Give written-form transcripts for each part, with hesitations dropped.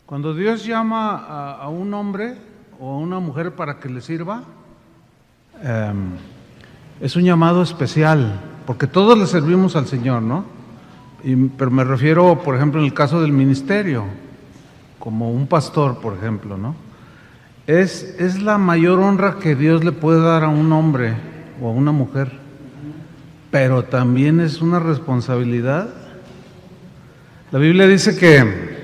Cuando Dios llama a un hombre o a una mujer para que le sirva, es un llamado especial, porque todos le servimos al Señor, ¿no? Pero me refiero, por ejemplo, en el caso del ministerio, como un pastor, por ejemplo, ¿no? Es la mayor honra que Dios le puede dar a un hombre o a una mujer, pero también es una responsabilidad. La Biblia dice que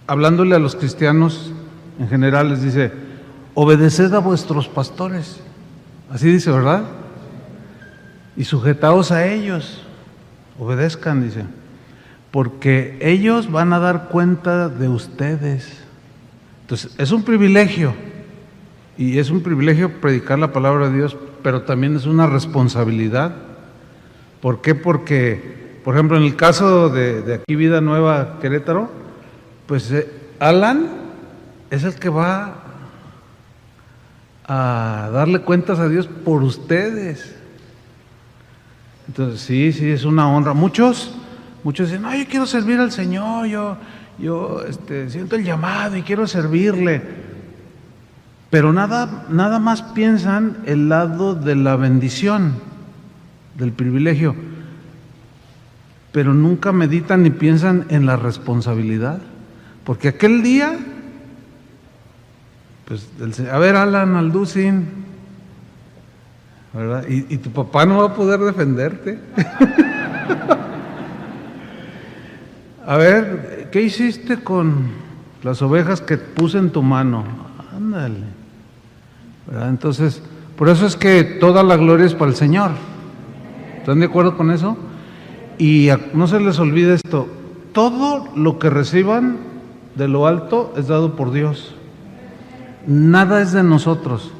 hablándole a los cristianos en general, les dice: obedeced a vuestros pastores, así dice, ¿verdad? Y sujetaos a ellos, obedezcan, dice, porque ellos van a dar cuenta de ustedes. Entonces, es un privilegio, y es un privilegio predicar la palabra de Dios, pero también es una responsabilidad. ¿Por qué? Porque, por ejemplo, en el caso de aquí Vida Nueva Querétaro, pues Alan es el que va a darle cuentas a Dios por ustedes. Entonces, sí, es una honra. Muchos dicen: no, yo quiero servir al Señor, yo siento el llamado y quiero servirle. Pero nada más piensan el lado de la bendición, del privilegio, pero nunca meditan ni piensan en la responsabilidad. Porque aquel día, pues, a ver, Alan Alducin, ¿verdad? Y tu papá no va a poder defenderte. A ver, ¿qué hiciste con las ovejas que puse en tu mano? Ándale, ¿verdad? Entonces, por eso es que toda la gloria es para el Señor. ¿Están de acuerdo con eso? Y no se les olvide esto: todo lo que reciban de lo alto es dado por Dios. Nada es de nosotros.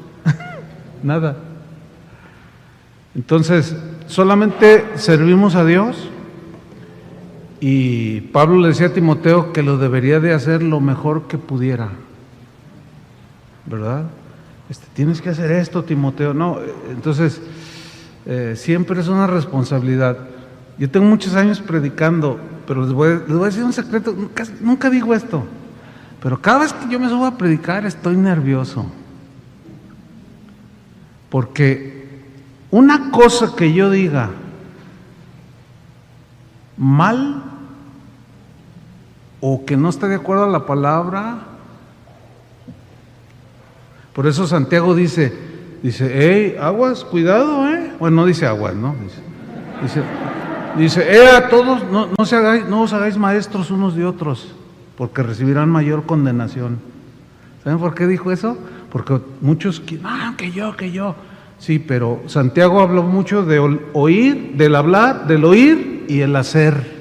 Nada. Entonces, solamente servimos a Dios, y Pablo le decía a Timoteo que lo debería de hacer lo mejor que pudiera, ¿verdad? Tienes que hacer esto, Timoteo. No, entonces, siempre es una responsabilidad. Yo tengo muchos años predicando, pero les voy a decir un secreto: nunca digo esto, pero cada vez que yo me subo a predicar estoy nervioso, porque una cosa que yo diga mal o que no esté de acuerdo a la palabra, por eso Santiago dice, hey, aguas, cuidado, bueno, no dice aguas, ¿no? Dice, a todos, no os hagáis maestros unos de otros, porque recibirán mayor condenación. ¿Saben por qué dijo eso? Porque muchos, que yo. Sí, pero Santiago habló mucho de oír, del hablar, del oír y el hacer.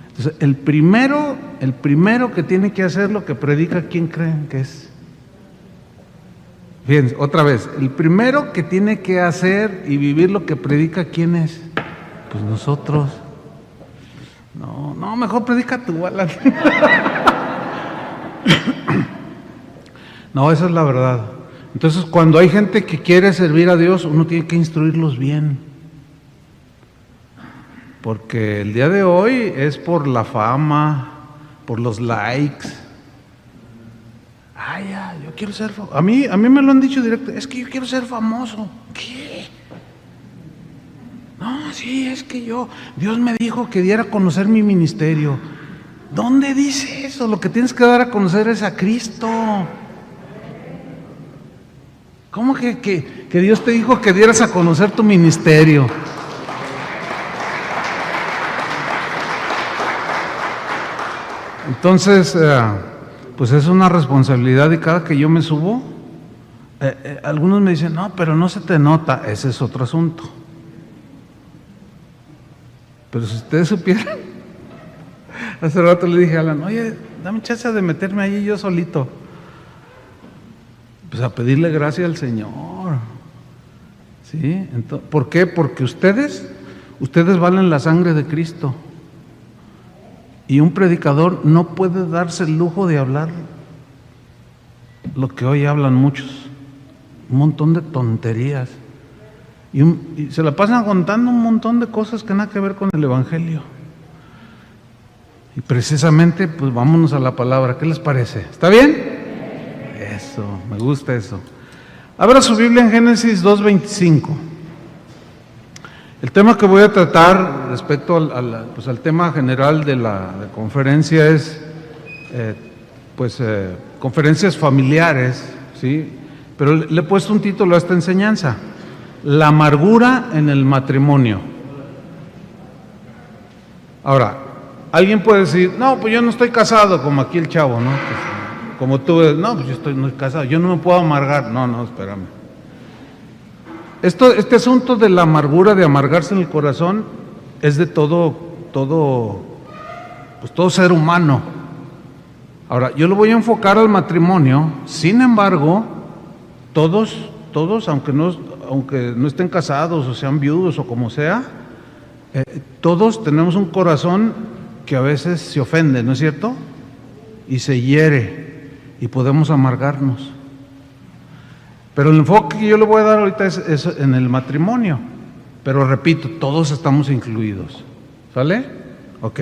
Entonces, el primero que tiene que hacer lo que predica, ¿quién creen que es? Fíjense, otra vez, el primero que tiene que hacer y vivir lo que predica, ¿quién es? Pues nosotros. No, mejor predica tú, Alan. No, esa es la verdad. Entonces, cuando hay gente que quiere servir a Dios, uno tiene que instruirlos bien. Porque el día de hoy es por la fama, por los likes. Yo quiero ser famoso. A mí me lo han dicho directo: es que yo quiero ser famoso. ¿Qué? No, sí, es que Dios me dijo que diera a conocer mi ministerio. ¿Dónde dice eso? Lo que tienes que dar a conocer es a Cristo. ¿Cómo que Dios te dijo que dieras a conocer tu ministerio? Entonces, pues es una responsabilidad, y cada que yo me subo, algunos me dicen: no, pero no se te nota. Ese es otro asunto. Pero si ustedes supieran, hace rato le dije a Alan: oye, dame chance de meterme allí yo solito, pues a pedirle gracia al Señor. ¿Sí? Entonces, ¿por qué? Porque ustedes valen la sangre de Cristo. Y un predicador no puede darse el lujo de hablar lo que hoy hablan muchos, un montón de tonterías, y se la pasan contando un montón de cosas que nada que ver con el Evangelio. Y precisamente, pues vámonos a la palabra. ¿Qué les parece? ¿Está bien? Eso, me gusta eso. Abra su Biblia en Génesis 2:25. El tema que voy a tratar respecto al tema general de la conferencia es, conferencias familiares, ¿sí? Pero le he puesto un título a esta enseñanza: la amargura en el matrimonio. Ahora, alguien puede decir, no, pues yo no estoy casado, como aquí el chavo, ¿no? Pues, como tú, no, pues yo estoy no casado, yo no me puedo amargar. No, espérame. Este asunto de la amargura, de amargarse en el corazón, es de todo ser humano. Ahora, yo lo voy a enfocar al matrimonio. Sin embargo, todos, aunque no estén casados o sean viudos o como sea, todos tenemos un corazón que a veces se ofende, ¿no es cierto? Y se hiere y podemos amargarnos. Pero el enfoque que yo le voy a dar ahorita es en el matrimonio. Pero repito, todos estamos incluidos. ¿Sale? Ok.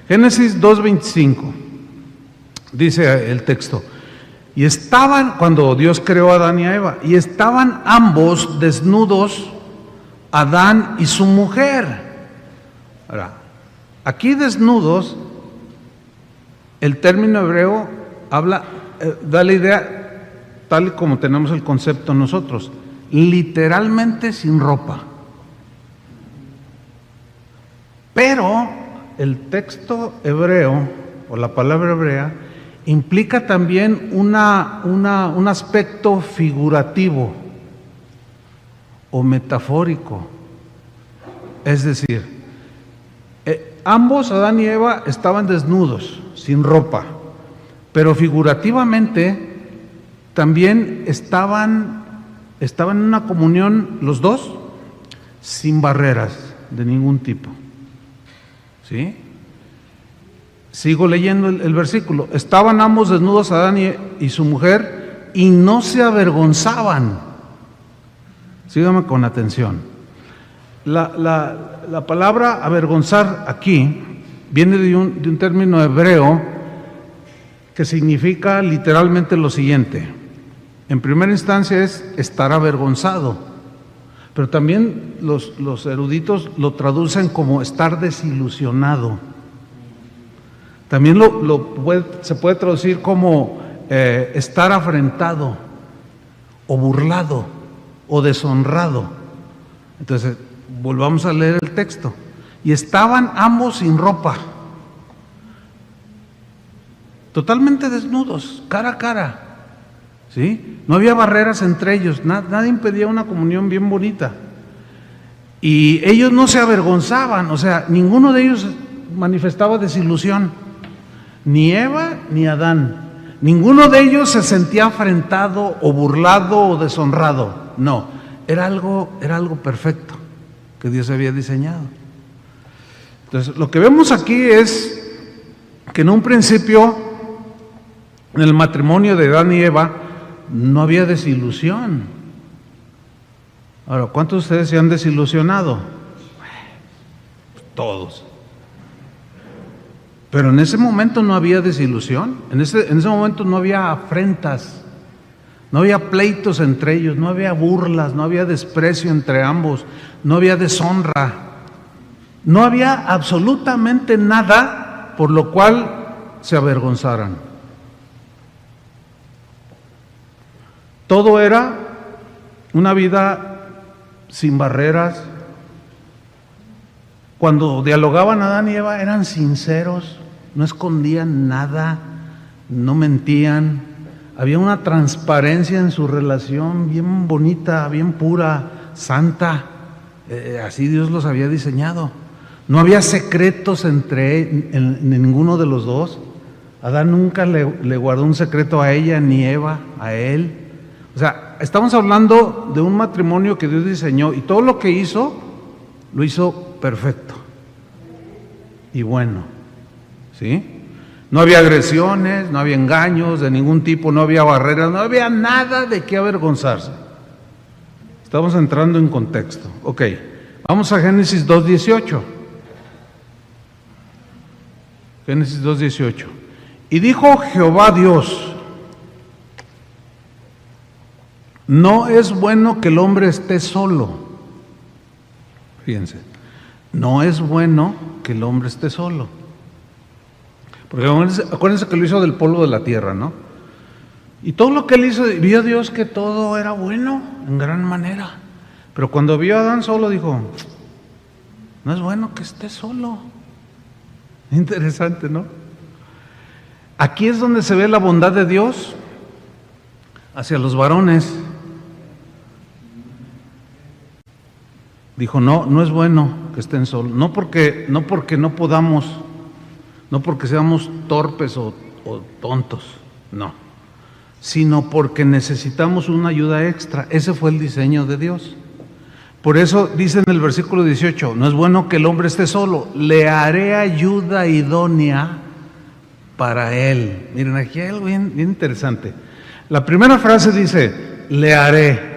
Génesis 2:25. Dice el texto: y estaban, cuando Dios creó a Adán y a Eva, y estaban ambos desnudos, Adán y su mujer. Ahora, aquí desnudos, el término hebreo da la idea, tal y como tenemos el concepto nosotros, literalmente sin ropa. Pero el texto hebreo, o la palabra hebrea, implica también un aspecto figurativo o metafórico. Es decir, ambos, Adán y Eva, estaban desnudos, sin ropa, pero figurativamente también estaban en una comunión los dos, sin barreras de ningún tipo. ¿Sí? Sigo leyendo el versículo. Estaban ambos desnudos, Adán y su mujer, y no se avergonzaban. Sígame con atención. La palabra avergonzar aquí viene de un término hebreo que significa literalmente lo siguiente. En primera instancia es estar avergonzado, pero también los eruditos lo traducen como estar desilusionado. También se puede traducir como estar afrentado, o burlado, o deshonrado. Entonces, volvamos a leer el texto. Y estaban ambos sin ropa, totalmente desnudos, cara a cara. ¿Sí? No había barreras entre ellos, nada impedía una comunión bien bonita. Y ellos no se avergonzaban, o sea, ninguno de ellos manifestaba desilusión, ni Eva ni Adán. Ninguno de ellos se sentía afrentado o burlado o deshonrado. No, era algo perfecto que Dios había diseñado. Entonces, lo que vemos aquí es que en un principio, en el matrimonio de Adán y Eva, no había desilusión. Ahora, ¿cuántos de ustedes se han desilusionado? Todos. Pero en ese momento no había desilusión, en ese momento no había afrentas, no había pleitos entre ellos, no había burlas, no había desprecio entre ambos, no había deshonra, no había absolutamente nada por lo cual se avergonzaran. Todo era una vida sin barreras. Cuando dialogaban Adán y Eva eran sinceros, no escondían nada, no mentían. Había una transparencia en su relación bien bonita, bien pura, santa. Así Dios los había diseñado. No había secretos entre ninguno de los dos. Adán nunca le guardó un secreto a ella, ni Eva a él. O sea, estamos hablando de un matrimonio que Dios diseñó, y todo lo que hizo, lo hizo perfecto y bueno. ¿Sí? No había agresiones, no había engaños de ningún tipo, no había barreras, no había nada de qué avergonzarse. Estamos entrando en contexto. Ok, vamos a Génesis 2:18. Génesis 2:18. Y dijo Jehová Dios: no es bueno que el hombre esté solo. Fíjense, no es bueno que el hombre esté solo. Porque acuérdense que lo hizo del polvo de la tierra, ¿no? Y todo lo que él hizo, vio Dios que todo era bueno, en gran manera. Pero cuando vio a Adán solo, dijo: no es bueno que esté solo. Interesante, ¿no? Aquí es donde se ve la bondad de Dios hacia los varones. Dijo: no es bueno que estén solos. No porque no podamos, no porque seamos torpes o tontos, no, sino porque necesitamos una ayuda extra. Ese fue el diseño de Dios. Por eso dice en el versículo 18: no es bueno que el hombre esté solo, le haré ayuda idónea para él. Miren, aquí hay algo bien interesante. La primera frase dice: le haré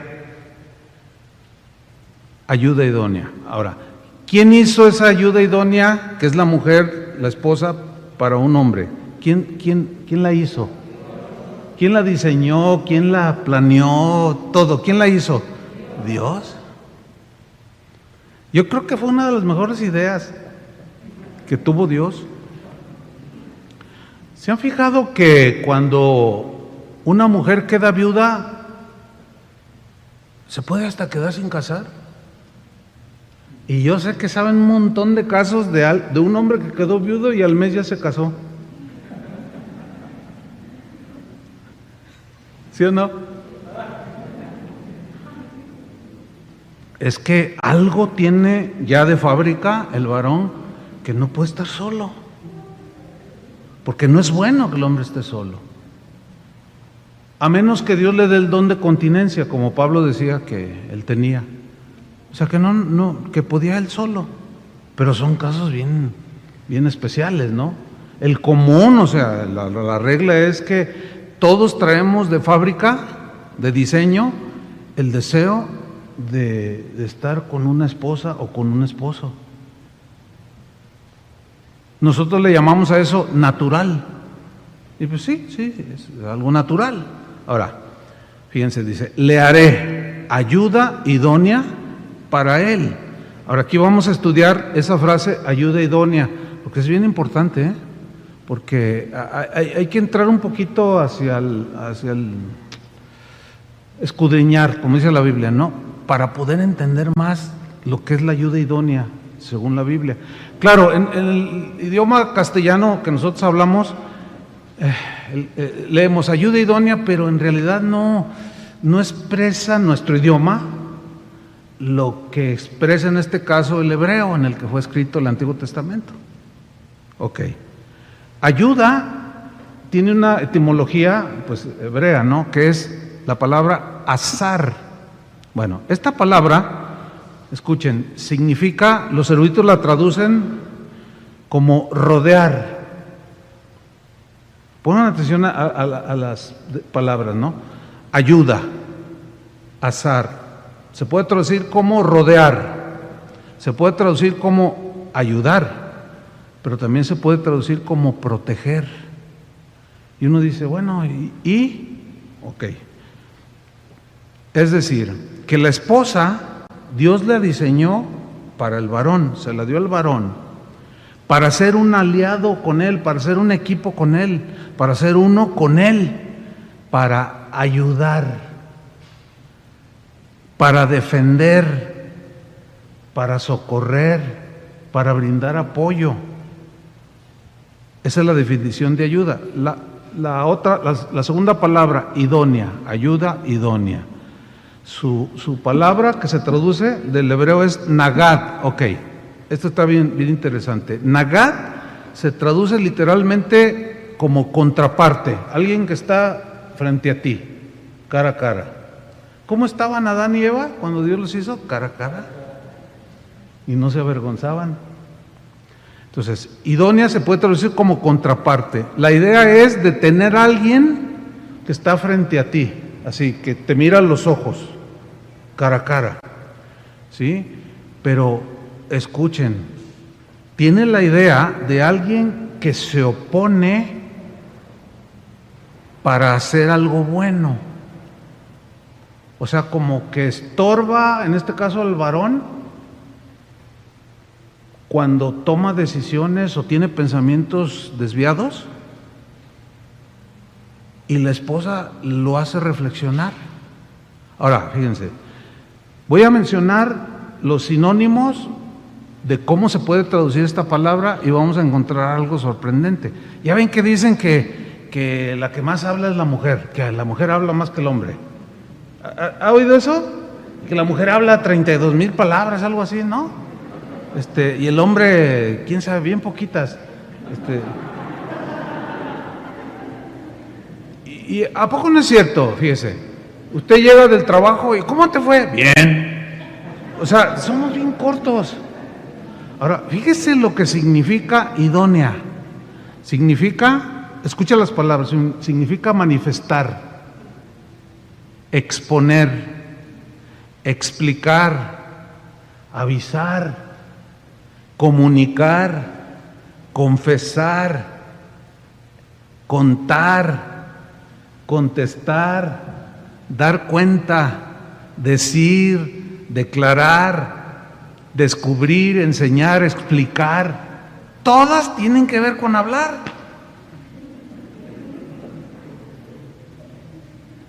ayuda idónea. Ahora, ¿quién hizo esa ayuda idónea, que es la mujer, la esposa, para un hombre? ¿Quién la hizo? ¿Quién la diseñó? ¿Quién la planeó? Todo. ¿Quién la hizo? Dios. Yo creo que fue una de las mejores ideas que tuvo Dios. ¿Se han fijado que cuando una mujer queda viuda, se puede hasta quedar sin casar? Y yo sé que saben un montón de casos de un hombre que quedó viudo y al mes ya se casó. ¿Sí o no? Es que algo tiene ya de fábrica el varón, que no puede estar solo, porque no es bueno que el hombre esté solo, a menos que Dios le dé el don de continencia, como Pablo decía que él tenía. O sea, que que podía él solo, pero son casos bien especiales, ¿no? El común, o sea, la regla es que todos traemos de fábrica, de diseño, el deseo de estar con una esposa o con un esposo. Nosotros le llamamos a eso natural. Y pues sí, es algo natural. Ahora, fíjense, dice: le haré ayuda idónea para él. Ahora aquí vamos a estudiar esa frase, ayuda idónea, porque es bien importante, ¿eh? Porque hay que entrar un poquito hacia el escudriñar, como dice la Biblia, ¿no? Para poder entender más lo que es la ayuda idónea, según la Biblia. Claro, en el idioma castellano que nosotros hablamos, leemos ayuda idónea, pero en realidad no expresa nuestro idioma lo que expresa en este caso el hebreo, en el que fue escrito el Antiguo Testamento. Ok. Ayuda tiene una etimología, pues, hebrea, ¿no? Que es la palabra azar. Bueno, esta palabra, escuchen, significa, los eruditos la traducen como rodear. Pongan atención a las palabras, ¿no? Ayuda, azar. Se puede traducir como rodear, se puede traducir como ayudar, pero también se puede traducir como proteger. Y uno dice: bueno, ok. Es decir, que la esposa, Dios la diseñó para el varón, se la dio al varón, para ser un aliado con él, para ser un equipo con él, para ser uno con él, para ayudar, para defender, para socorrer, para brindar apoyo. Esa es la definición de ayuda. La segunda palabra, idónea, ayuda idónea. Su palabra que se traduce del hebreo es nagad. Ok, esto está bien interesante. Nagad se traduce literalmente como contraparte, alguien que está frente a ti, cara a cara. ¿Cómo estaban Adán y Eva cuando Dios los hizo? Cara a cara. Y no se avergonzaban. Entonces, idónea se puede traducir como contraparte. La idea es de tener a alguien que está frente a ti, así, que te mira a los ojos, cara a cara, ¿sí? Pero escuchen, tiene la idea de alguien que se opone para hacer algo bueno. O sea, como que estorba, en este caso al varón, cuando toma decisiones o tiene pensamientos desviados, y la esposa lo hace reflexionar. Ahora, fíjense, voy a mencionar los sinónimos de cómo se puede traducir esta palabra y vamos a encontrar algo sorprendente. Ya ven que dicen que la que más habla es la mujer, que la mujer habla más que el hombre. ¿Ha oído eso? Que la mujer habla 32,000 palabras, algo así, ¿no? Y el hombre, quién sabe, bien poquitas. ¿Y a poco no es cierto? Fíjese, usted llega del trabajo y ¿cómo te fue? Bien. O sea, somos bien cortos. Ahora, fíjese lo que significa idónea. Significa, escucha las palabras, significa manifestar, exponer, explicar, avisar, comunicar, confesar, contar, contestar, dar cuenta, decir, declarar, descubrir, enseñar, explicar. Todas tienen que ver con hablar.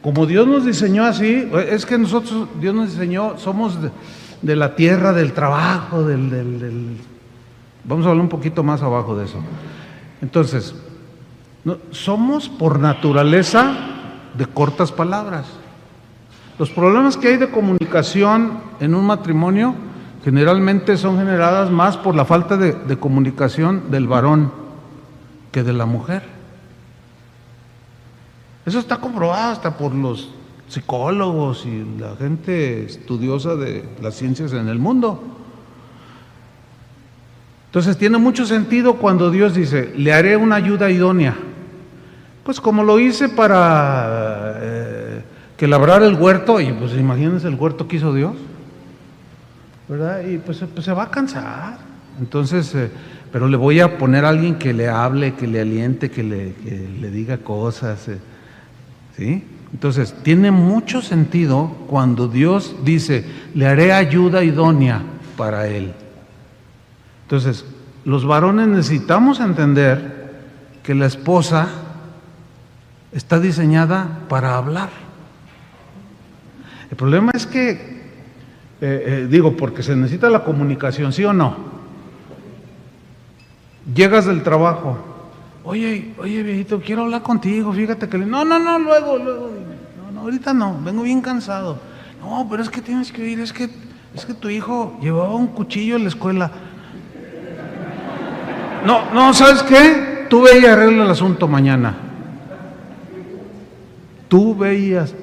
Como Dios nos diseñó así, es que nosotros, Dios nos diseñó, somos de la tierra del trabajo, vamos a hablar un poquito más abajo de eso. Entonces, somos por naturaleza de cortas palabras. Los problemas que hay de comunicación en un matrimonio generalmente son generadas más por la falta de comunicación del varón que de la mujer. Eso está comprobado hasta por los psicólogos y la gente estudiosa de las ciencias en el mundo. Entonces tiene mucho sentido cuando Dios dice, le haré una ayuda idónea. Pues como lo hice para que labrara el huerto, y pues imagínense el huerto que hizo Dios, ¿verdad? Y pues se va a cansar. Entonces, pero le voy a poner a alguien que le hable, que le aliente, que le diga cosas, ¿sí? Entonces, tiene mucho sentido cuando Dios dice, le haré ayuda idónea para él. Entonces, los varones necesitamos entender que la esposa está diseñada para hablar. El problema es que, porque se necesita la comunicación, ¿sí o no? Llegas del trabajo, oye viejito, quiero hablar contigo, fíjate que... No, luego, no, ahorita no, vengo bien cansado. No, pero es que tienes que oír, es que tu hijo llevaba un cuchillo en la escuela. No, ¿sabes qué? Tú ve y arregla el asunto mañana. Tú veías.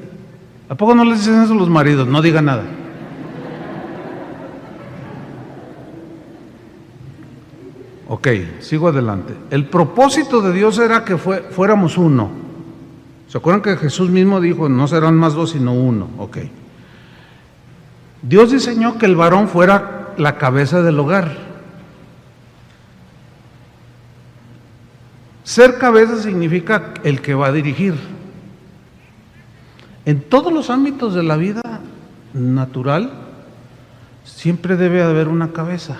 ¿A poco no les dicen eso a los maridos? No digan nada. Ok, sigo adelante. El propósito de Dios era que fuéramos uno. ¿Se acuerdan que Jesús mismo dijo, no serán más dos sino uno? Ok. Dios diseñó que el varón fuera la cabeza del hogar. Ser cabeza significa el que va a dirigir. En todos los ámbitos de la vida natural, siempre debe haber una cabeza.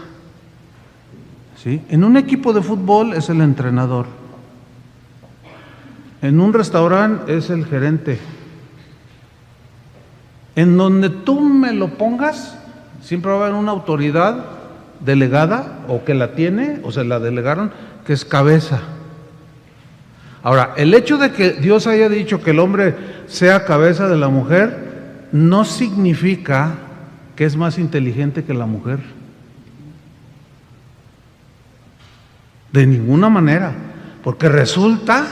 ¿Sí? En un equipo de fútbol es el entrenador. En un restaurante es el gerente. En donde tú me lo pongas, siempre va a haber una autoridad delegada, o que la tiene, o se la delegaron, que es cabeza. Ahora, el hecho de que Dios haya dicho que el hombre sea cabeza de la mujer, no significa que es más inteligente que la mujer. De ninguna manera, porque resulta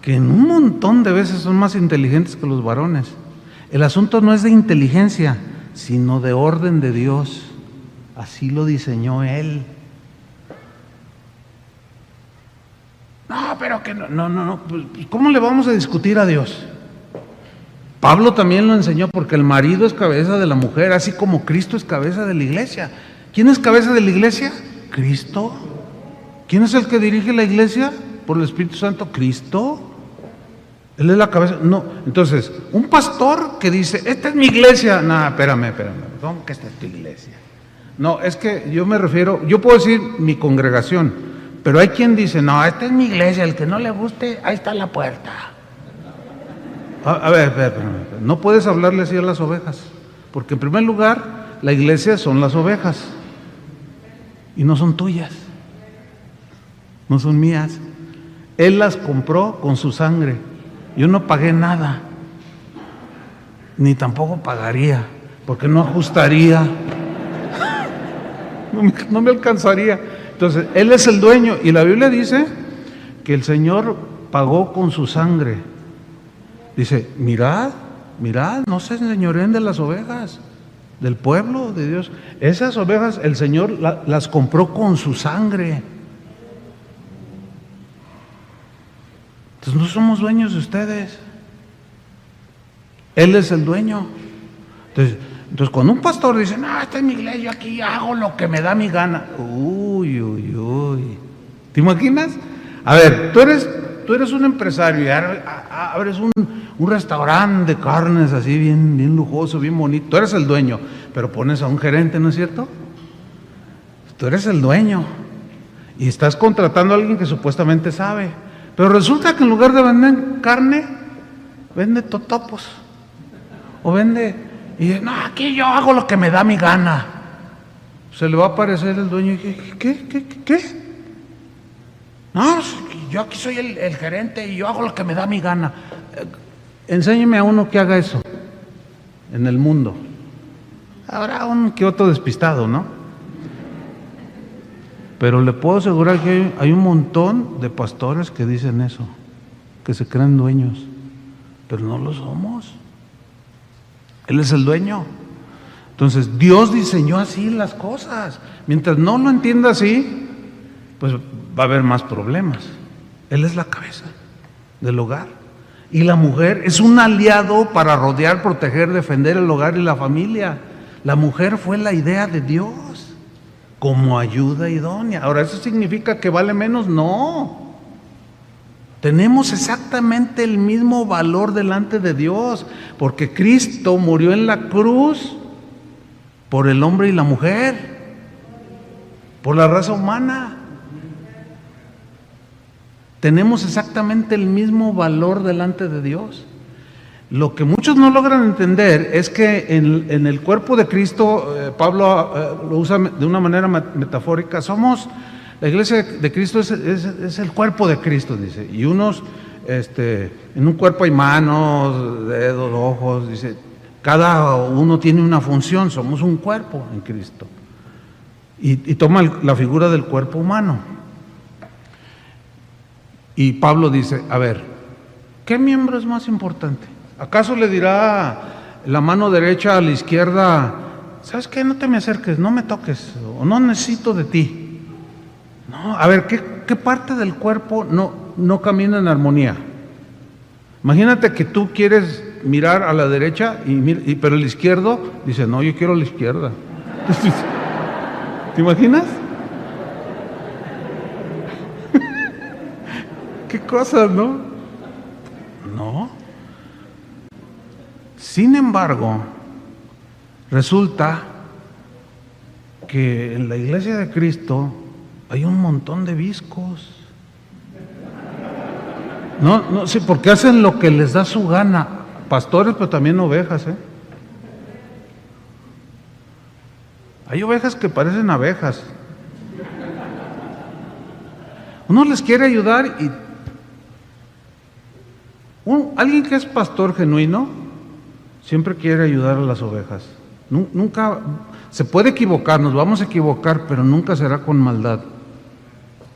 que en un montón de veces son más inteligentes que los varones. El asunto no es de inteligencia, sino de orden de Dios. Así lo diseñó Él. No, pero que no, pues, ¿cómo le vamos a discutir a Dios? Pablo también lo enseñó, porque el marido es cabeza de la mujer, así como Cristo es cabeza de la iglesia. ¿Quién es cabeza de la iglesia? Cristo. ¿Quién es el que dirige la iglesia por el Espíritu Santo? Cristo. Él es la cabeza. No, entonces, un pastor que dice, esta es mi iglesia. No, espérame. ¿Cómo que esta es tu iglesia? No, es que yo me refiero, yo puedo decir mi congregación, pero hay quien dice, no, esta es mi iglesia, el que no le guste, ahí está la puerta. A ver, espérame. No puedes hablarle así a las ovejas, porque en primer lugar, la iglesia son las ovejas, y no son tuyas, no son mías. Él las compró con su sangre. Yo no pagué nada, ni tampoco pagaría, porque no ajustaría, no me alcanzaría. Entonces, Él es el dueño, y la Biblia dice que el Señor pagó con su sangre. Dice, mirad, no se enseñoreen de las ovejas, del pueblo de Dios. Esas ovejas el Señor las compró con su sangre. Entonces no somos dueños de ustedes. Él es el dueño. Entonces cuando un pastor dice, no, esta es mi iglesia, yo aquí hago lo que me da mi gana. Uy. ¿Te imaginas? A ver, tú eres un empresario y abres un restaurante de carnes así bien lujoso, bien bonito. Tú eres el dueño, pero pones a un gerente, ¿no es cierto? Tú eres el dueño y estás contratando a alguien que supuestamente sabe. Pero resulta que en lugar de vender carne, vende totopos. O vende, y dice, no, aquí yo hago lo que me da mi gana. Se le va a aparecer el dueño y ¿qué? No, yo aquí soy el gerente y yo hago lo que me da mi gana. Enséñeme a uno que haga eso en el mundo. Habrá un que otro despistado, ¿no? Pero le puedo asegurar que hay un montón de pastores que dicen eso, que se creen dueños, pero no lo somos. Él es el dueño. Entonces Dios diseñó así las cosas. Mientras no lo entienda así, pues va a haber más problemas. Él es la cabeza del hogar. Y la mujer es un aliado para rodear, proteger, defender el hogar y la familia. La mujer fue la idea de Dios como ayuda idónea. Ahora, ¿eso significa que vale menos? No. Tenemos exactamente el mismo valor delante de Dios, porque Cristo murió en la cruz por el hombre y la mujer, por la raza humana. Tenemos exactamente el mismo valor delante de Dios. Lo que muchos no logran entender es que en el cuerpo de Cristo, Pablo lo usa de una manera metafórica, la iglesia de Cristo es el cuerpo de Cristo, dice, y unos, en un cuerpo hay manos, dedos, ojos, dice, cada uno tiene una función, somos un cuerpo en Cristo, y toma la figura del cuerpo humano. Y Pablo dice, a ver, ¿qué miembro es más importante? ¿Acaso le dirá la mano derecha a la izquierda, ¿sabes qué? No te me acerques, no me toques, o no necesito de ti? No, a ver, ¿qué parte del cuerpo no camina en armonía? Imagínate que tú quieres mirar a la derecha, pero el izquierdo dice, no, yo quiero a la izquierda. ¿Te imaginas? ¿Qué cosas, no? No. Sin embargo, resulta que en la iglesia de Cristo hay un montón de viscos. No sé, porque hacen lo que les da su gana. Pastores, pero también ovejas, Hay ovejas que parecen abejas. Uno les quiere ayudar y alguien que es pastor genuino siempre quiere ayudar a las ovejas. Nunca se puede equivocar, nos vamos a equivocar, pero nunca será con maldad,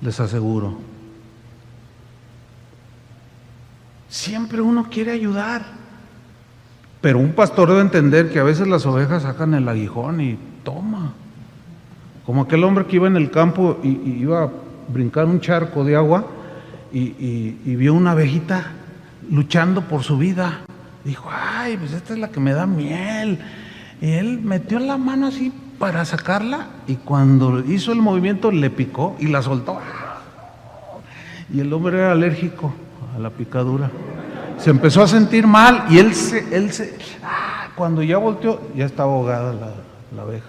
les aseguro. Siempre uno quiere ayudar, pero un pastor debe entender que a veces las ovejas sacan el aguijón y toma. Como aquel hombre que iba en el campo y iba a brincar un charco de agua y vio una abejita luchando por su vida. Dijo, ay, pues esta es la que me da miel. Y él metió la mano así para sacarla y cuando hizo el movimiento le picó y la soltó. Y el hombre era alérgico a la picadura. Se empezó a sentir mal y cuando ya volteó, ya estaba ahogada la abeja.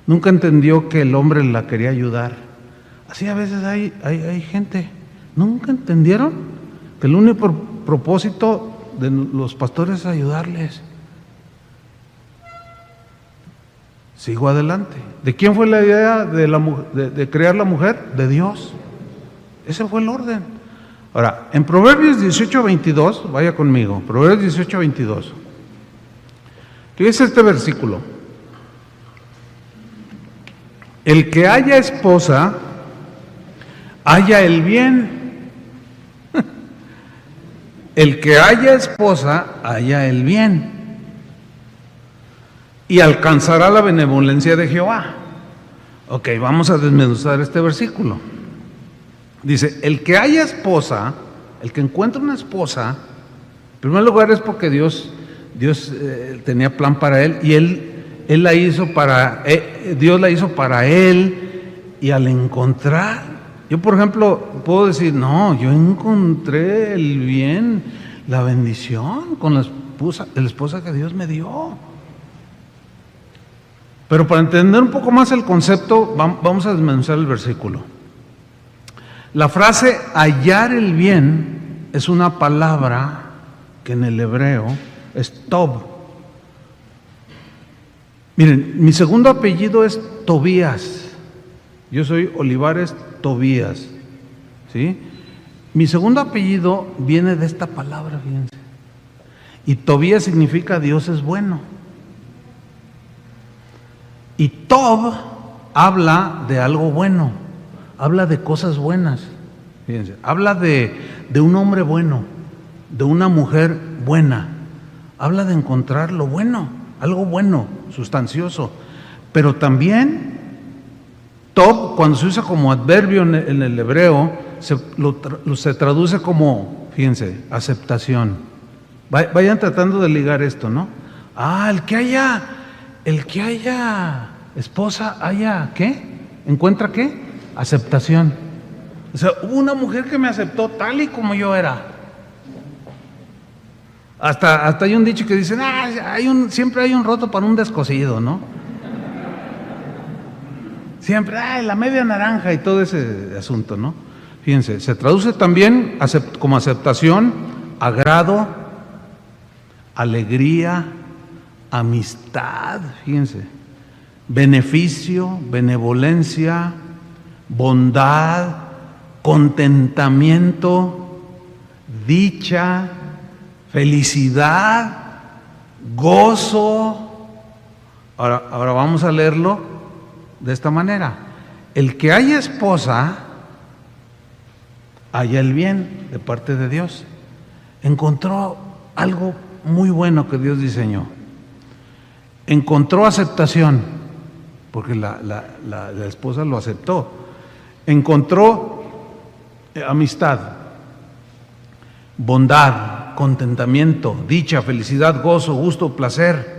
Nunca entendió que el hombre la quería ayudar. Así a veces hay gente, nunca entendieron que el único propósito de los pastores es ayudarles. Sigo adelante. ¿De quién fue la idea de crear la mujer? De Dios. Ese fue el orden. Ahora, en Proverbios 18:22, vaya conmigo, Proverbios 18:22. Fíjese este versículo. El que haya esposa, haya el bien. El que haya esposa, haya el bien. Y alcanzará la benevolencia de Jehová. Ok, vamos a desmenuzar este versículo. Dice, el que haya esposa, el que encuentre una esposa, en primer lugar es porque Dios tenía plan para él y Dios la hizo para él, y al encontrar, yo por ejemplo puedo decir, no, yo encontré el bien, la bendición con la esposa que Dios me dio. Pero para entender un poco más el concepto, vamos a desmenuzar el versículo. La frase hallar el bien es una palabra que en el hebreo es tob. Miren, mi segundo apellido es Tobías. Yo soy Olivares Tobías, ¿sí? Mi segundo apellido viene de esta palabra, fíjense. Y Tobías significa Dios es bueno. Y Tob habla de algo bueno, habla de cosas buenas, fíjense, habla de un hombre bueno, de una mujer buena, habla de encontrar lo bueno, algo bueno, sustancioso. Pero también Tob, cuando se usa como adverbio en el hebreo, se traduce como, fíjense, aceptación. Vayan tratando de ligar esto, ¿no? El que haya esposa, haya, ¿qué? ¿Encuentra qué? Aceptación. O sea, hubo una mujer que me aceptó tal y como yo era. Hasta hay un dicho que dicen, siempre hay un roto para un descosido, ¿no? Siempre, la media naranja y todo ese asunto, ¿no? Fíjense, se traduce también como aceptación, agrado, alegría, amistad, fíjense, beneficio, benevolencia, bondad, contentamiento, dicha, felicidad, gozo. Ahora vamos a leerlo de esta manera. El que haya esposa, haya el bien de parte de Dios. Encontró algo muy bueno que Dios diseñó. Encontró aceptación, porque la esposa lo aceptó. Encontró amistad, bondad, contentamiento, dicha, felicidad, gozo, gusto, placer.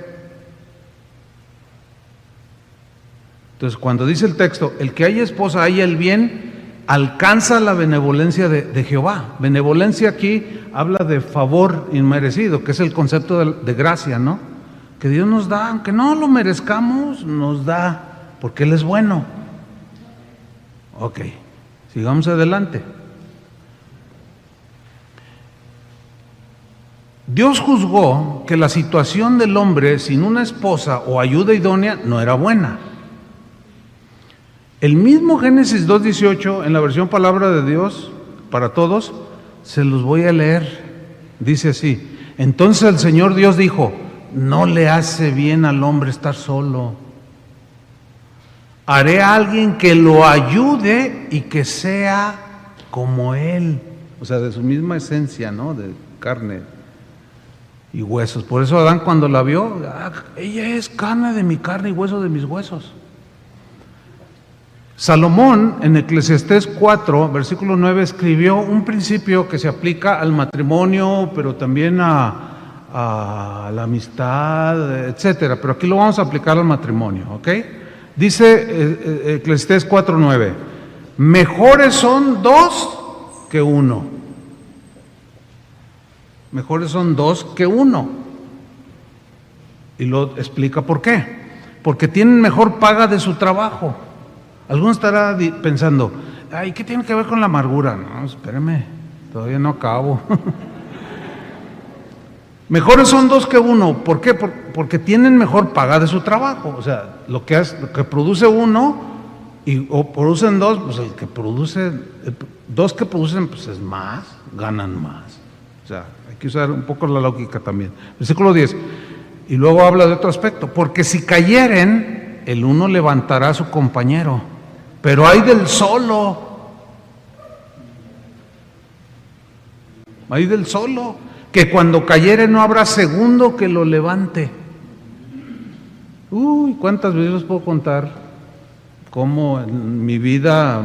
Entonces, cuando dice el texto, el que haya esposa, haya el bien, alcanza la benevolencia de Jehová. Benevolencia aquí habla de favor inmerecido, que es el concepto de gracia, ¿no? Que Dios nos da, aunque no lo merezcamos, nos da, porque Él es bueno. Ok, sigamos adelante. Dios juzgó que la situación del hombre sin una esposa o ayuda idónea no era buena. El mismo Génesis 2:18, en la versión Palabra de Dios para todos, se los voy a leer. Dice así: entonces el Señor Dios dijo, no le hace bien al hombre estar solo. Haré a alguien que lo ayude y que sea como él. O sea, de su misma esencia, ¿no? De carne y huesos. Por eso Adán, cuando la vio, ella es carne de mi carne y hueso de mis huesos. Salomón, en Eclesiastés 4, versículo 9, escribió un principio que se aplica al matrimonio, pero también a la amistad, etcétera. Pero aquí lo vamos a aplicar al matrimonio, ¿ok? Dice Eclesiastés 4:9, mejores son dos que uno. Mejores son dos que uno. Y lo explica por qué. Porque tienen mejor paga de su trabajo. Alguno estará pensando, ay, ¿qué tiene que ver con la amargura? No, espérame, todavía no acabo. Mejores son dos que uno. ¿Por qué? Porque tienen mejor paga de su trabajo. O sea, lo que produce uno o producen dos, pues el que produce, dos que producen, pues es más, ganan más. O sea, hay que usar un poco la lógica también. Versículo 10. Y luego habla de otro aspecto. Porque si cayeren, el uno levantará a su compañero. Pero hay del solo. Hay del solo. Que cuando cayere no habrá segundo que lo levante. Uy, ¿cuántas veces os puedo contar cómo en mi vida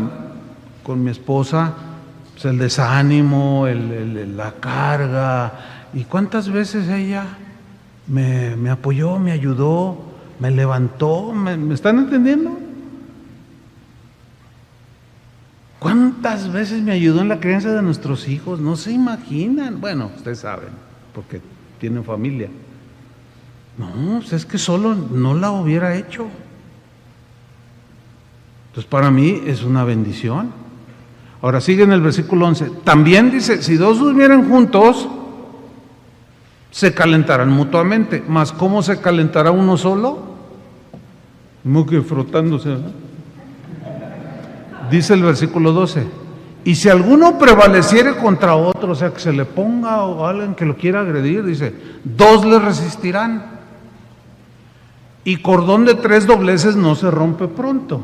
con mi esposa, pues el desánimo, la carga, y cuántas veces ella me apoyó, me ayudó, me levantó, ¿me están entendiendo? ¿Cuántas veces me ayudó en la crianza de nuestros hijos? No se imaginan. Bueno, ustedes saben, porque tienen familia. No, pues es que solo no la hubiera hecho. Entonces para mí es una bendición. Ahora sigue en el versículo 11. También dice, si dos durmieran juntos, se calentarán mutuamente. Mas ¿cómo se calentará uno solo? Como que frotándose, ¿no? Dice el versículo 12, y si alguno prevaleciere contra otro, o sea, que se le ponga o alguien que lo quiera agredir, dice, dos le resistirán. Y cordón de tres dobleces no se rompe pronto.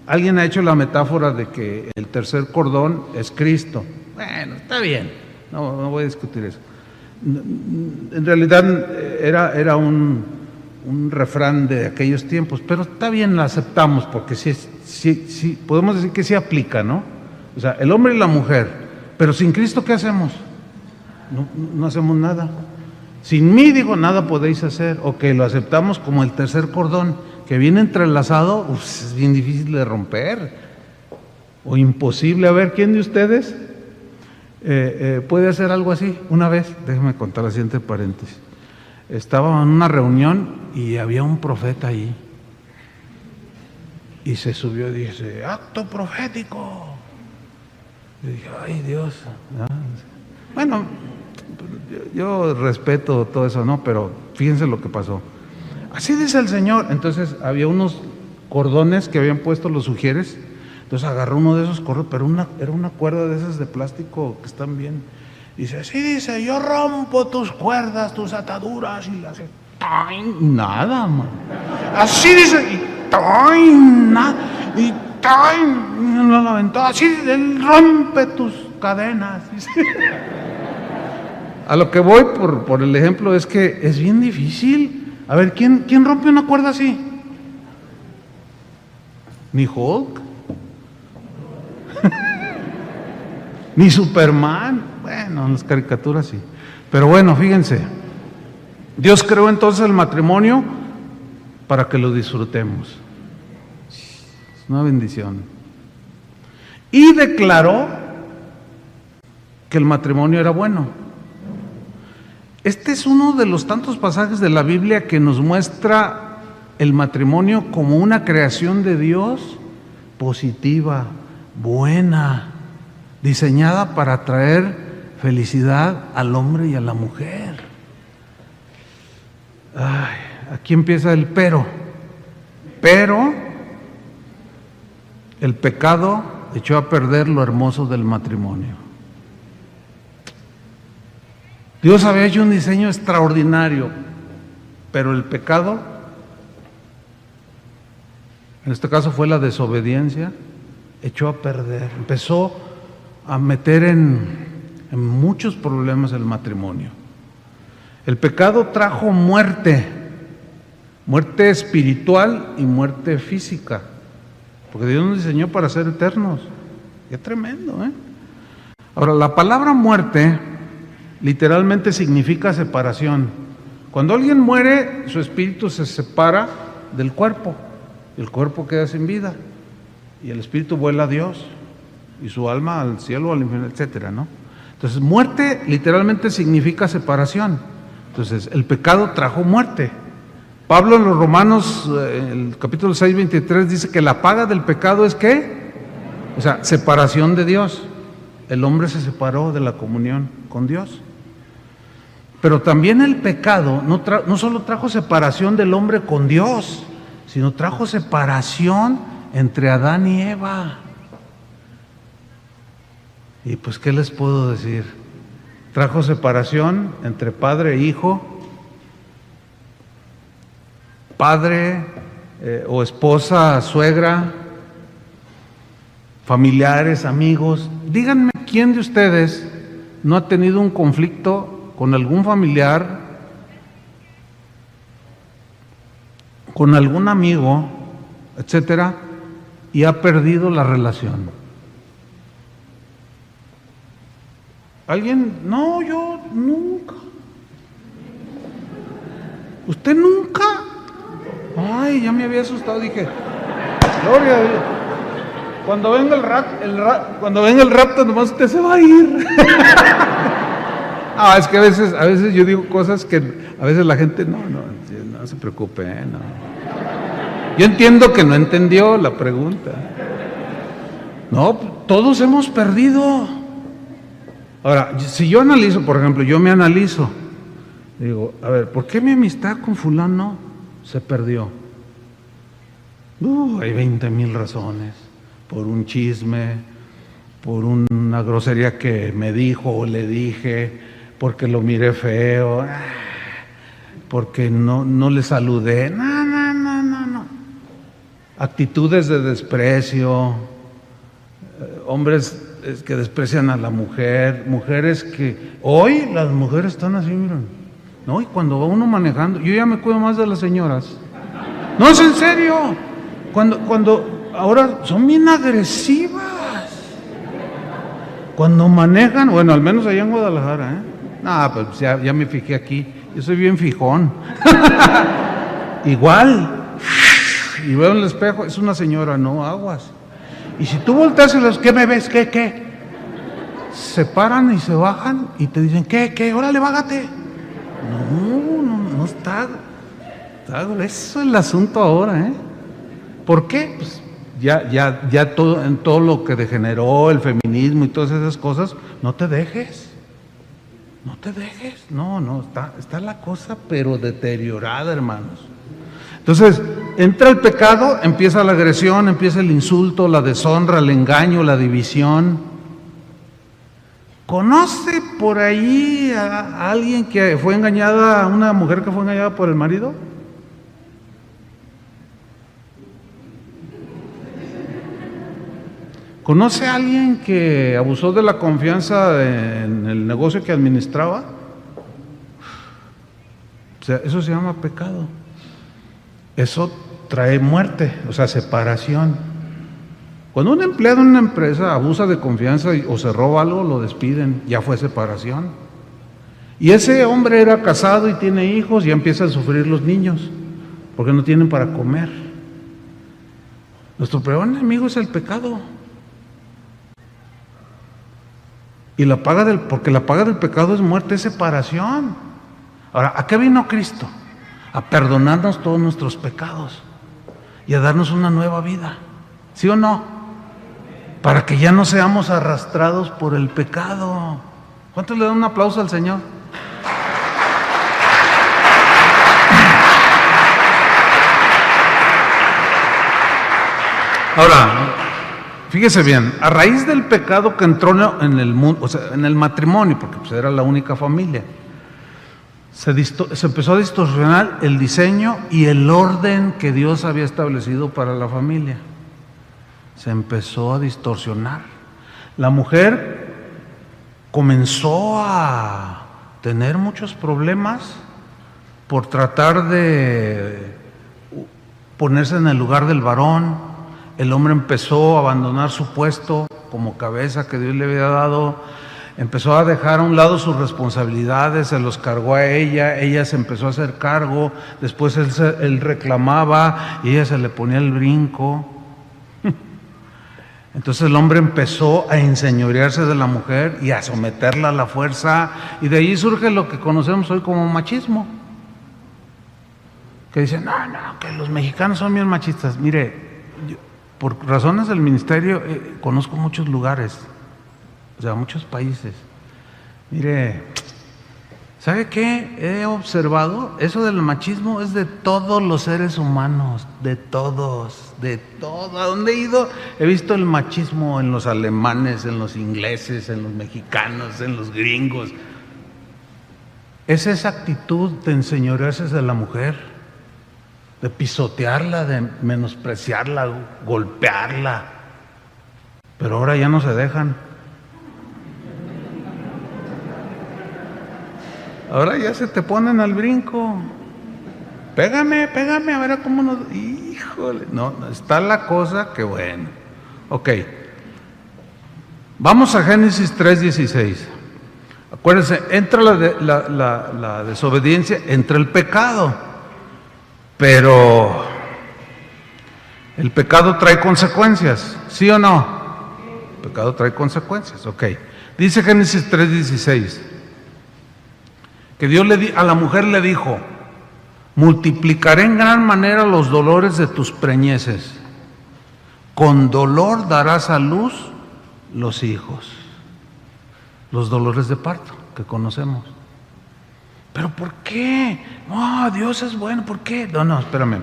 Alguien ha hecho la metáfora de que el tercer cordón es Cristo. Bueno, está bien, no voy a discutir eso. En realidad era un refrán de aquellos tiempos, pero está bien, la aceptamos porque sí, podemos decir que sí aplica, ¿no? O sea, el hombre y la mujer, pero sin Cristo, ¿qué hacemos? No hacemos nada. Sin mí, digo, nada podéis hacer. Ok, lo aceptamos como el tercer cordón, que viene entrelazado, es bien difícil de romper, o imposible. A ver, ¿quién de ustedes puede hacer algo así? Una vez, déjenme contar la siguiente paréntesis. Estaba en una reunión y había un profeta ahí. Y se subió y dice, acto profético. Y dije, ay Dios. Bueno, yo respeto todo eso, ¿no? Pero fíjense lo que pasó. Así dice el Señor. Entonces había unos cordones que habían puesto los sugieres. Entonces agarró uno de esos cordones, pero era una cuerda de esas de plástico que están bien. Dice, así dice, yo rompo tus cuerdas, tus ataduras, y las... Nada, man. Así dice, y nada, y no lo aventó, así, él rompe tus cadenas. A lo que voy por el ejemplo es que es bien difícil. A ver, ¿quién rompe una cuerda así? Ni Hulk, ni Superman. Bueno, en las caricaturas sí. Pero bueno, fíjense, Dios creó entonces el matrimonio para que lo disfrutemos. Es una bendición. Y declaró que el matrimonio era bueno. Este es uno de los tantos pasajes de la Biblia que nos muestra el matrimonio como una creación de Dios positiva, buena, diseñada para traer felicidad al hombre y a la mujer. Ay, aquí empieza el pero. Pero el pecado echó a perder lo hermoso del matrimonio. Dios había hecho un diseño extraordinario, pero el pecado, en este caso fue la desobediencia, echó a perder, empezó a meter en muchos problemas el matrimonio. El pecado trajo muerte espiritual y muerte física, porque Dios nos diseñó para ser eternos. Qué tremendo, ¿eh? Ahora, la palabra muerte literalmente significa separación. Cuando alguien muere, su espíritu se separa del cuerpo, el cuerpo queda sin vida y el espíritu vuela a Dios. y su alma al cielo o al infierno, etcétera, ¿no? Entonces, muerte literalmente significa separación. Entonces, el pecado trajo muerte. Pablo en los Romanos, el capítulo 6, 23, dice que la paga del pecado es ¿qué? O sea, separación de Dios. El hombre se separó de la comunión con Dios. Pero también el pecado no solo trajo separación del hombre con Dios, sino trajo separación entre Adán y Eva. Y pues, ¿qué les puedo decir? Trajo separación entre padre e hijo, padre o esposa, suegra, familiares, amigos. Díganme, ¿quién de ustedes no ha tenido un conflicto con algún familiar, con algún amigo, etcétera, y ha perdido la relación? ¿Alguien? No, yo nunca. ¿Usted nunca? Ay, ya me había asustado, dije, gloria a Dios. Cuando venga el rapto, nomás usted se va a ir. Es que a veces yo digo cosas que a veces la gente no se preocupe, no. Yo entiendo que no entendió la pregunta. No, todos hemos perdido. Ahora, si yo analizo, por ejemplo, yo me analizo, digo, a ver, ¿por qué mi amistad con fulano se perdió? Hay 20,000 razones. Por un chisme, por una grosería que me dijo o le dije, porque lo miré feo, porque no le saludé, no. Actitudes de desprecio, hombres que desprecian a la mujer, mujeres que hoy las mujeres están así, miren, no, y cuando va uno manejando, yo ya me cuido más de las señoras, no, es en serio, cuando ahora son bien agresivas, cuando manejan, bueno, al menos allá en Guadalajara, pues ya me fijé aquí, yo soy bien fijón, igual, y veo en el espejo, es una señora, no, aguas. Y si tú volteas y les, ¿qué me ves? ¿Qué? Se paran y se bajan y te dicen, ¿qué? Órale, bájate. No está eso es el asunto ahora, ¿Por qué? Pues ya todo, en todo lo que degeneró el feminismo y todas esas cosas, no te dejes, no, está la cosa pero deteriorada, hermanos. Entonces, entra el pecado, empieza la agresión, empieza el insulto, la deshonra, el engaño, la división. ¿Conoce por ahí a alguien que fue engañada, una mujer que fue engañada por el marido? ¿Conoce a alguien que abusó de la confianza en el negocio que administraba? O sea, eso se llama pecado. Eso trae muerte, o sea, separación. Cuando un empleado en una empresa abusa de confianza o se roba algo, lo despiden, ya fue separación. Y ese hombre era casado y tiene hijos, ya empiezan a sufrir los niños, porque no tienen para comer. Nuestro peor enemigo es el pecado. Y porque la paga del pecado es muerte, es separación. Ahora, ¿a qué vino Cristo? A perdonarnos todos nuestros pecados y a darnos una nueva vida, ¿sí o no? Para que ya no seamos arrastrados por el pecado. ¿Cuántos le dan un aplauso al Señor? Ahora, fíjese bien, a raíz del pecado que entró en el mundo, o sea, en el matrimonio, porque pues era la única familia, se empezó a distorsionar el diseño y el orden que Dios había establecido para la familia. Se empezó a distorsionar. La mujer comenzó a tener muchos problemas por tratar de ponerse en el lugar del varón. El hombre empezó a abandonar su puesto como cabeza que Dios le había dado. Empezó a dejar a un lado sus responsabilidades, se los cargó a ella se empezó a hacer cargo, después él reclamaba y ella se le ponía el brinco. Entonces el hombre empezó a enseñorearse de la mujer y a someterla a la fuerza, y de ahí surge lo que conocemos hoy como machismo. Que dicen, no, que los mexicanos son bien machistas. Mire, yo, por razones del ministerio, conozco muchos lugares, o sea, muchos países. Mire, ¿sabe qué? He observado, eso del machismo es de todos los seres humanos, de todos, a donde he ido, he visto el machismo en los alemanes, en los ingleses, en los mexicanos, en los gringos. Es esa actitud de enseñorearse de la mujer, de pisotearla, de menospreciarla, golpearla. Pero ahora ya no se dejan. Ahora ya se te ponen al brinco. Pégame, a ver cómo nos... Híjole, no, está la cosa que bueno. Ok. Vamos a Génesis 3:16. Acuérdense, entra la desobediencia, entra el pecado. Pero el pecado trae consecuencias, ¿sí o no? El pecado trae consecuencias, ok. Dice Génesis 3:16 que Dios a la mujer le dijo: multiplicaré en gran manera los dolores de tus preñeces, con dolor darás a luz los hijos. Los dolores de parto que conocemos. ¿Pero por qué? No, Dios es bueno, ¿por qué? No, espérame.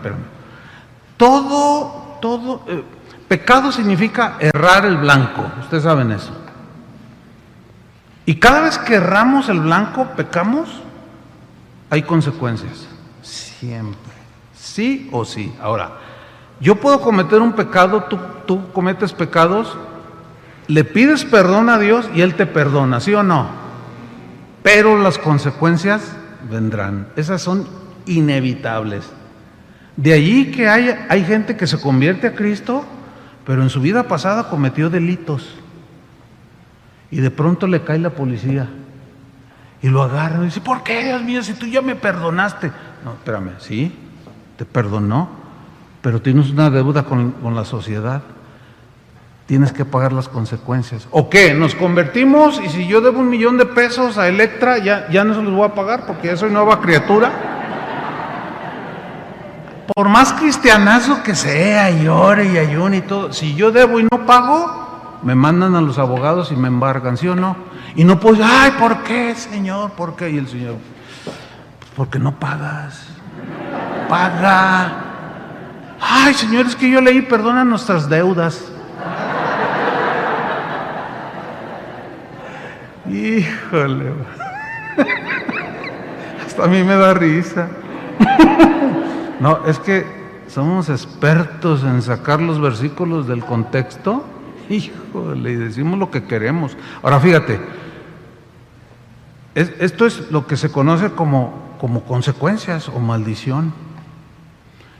Pecado significa errar el blanco, ustedes saben eso. Y cada vez que erramos el blanco, pecamos, hay consecuencias. Siempre. Sí o sí. Ahora, yo puedo cometer un pecado, tú cometes pecados, le pides perdón a Dios y Él te perdona, ¿sí o no? Pero las consecuencias vendrán, esas son inevitables. De allí que hay gente que se convierte a Cristo, pero en su vida pasada cometió delitos, y de pronto le cae la policía y lo agarran y dice: ¿por qué, Dios mío, si tú ya me perdonaste? No, espérame, sí, te perdonó, pero tienes una deuda con la sociedad. Tienes que pagar las consecuencias. ¿O qué? ¿Nos convertimos y si yo debo $1,000,000 de pesos a Electra, ya no se los voy a pagar porque ya soy nueva criatura? Por más cristianazo que sea, y ore y ayune y todo, si yo debo y no pago, me mandan a los abogados y me embargan, ¿sí o no? Y no puedo, ay, ¿por qué, Señor? ¿Por qué? Y el Señor, pues porque no pagas. Paga. Ay, Señor, es que yo leí, perdona nuestras deudas. Híjole, hasta a mí me da risa. No, es que somos expertos en sacar los versículos del contexto, híjole, y decimos lo que queremos. Ahora fíjate, esto es lo que se conoce como consecuencias o maldición.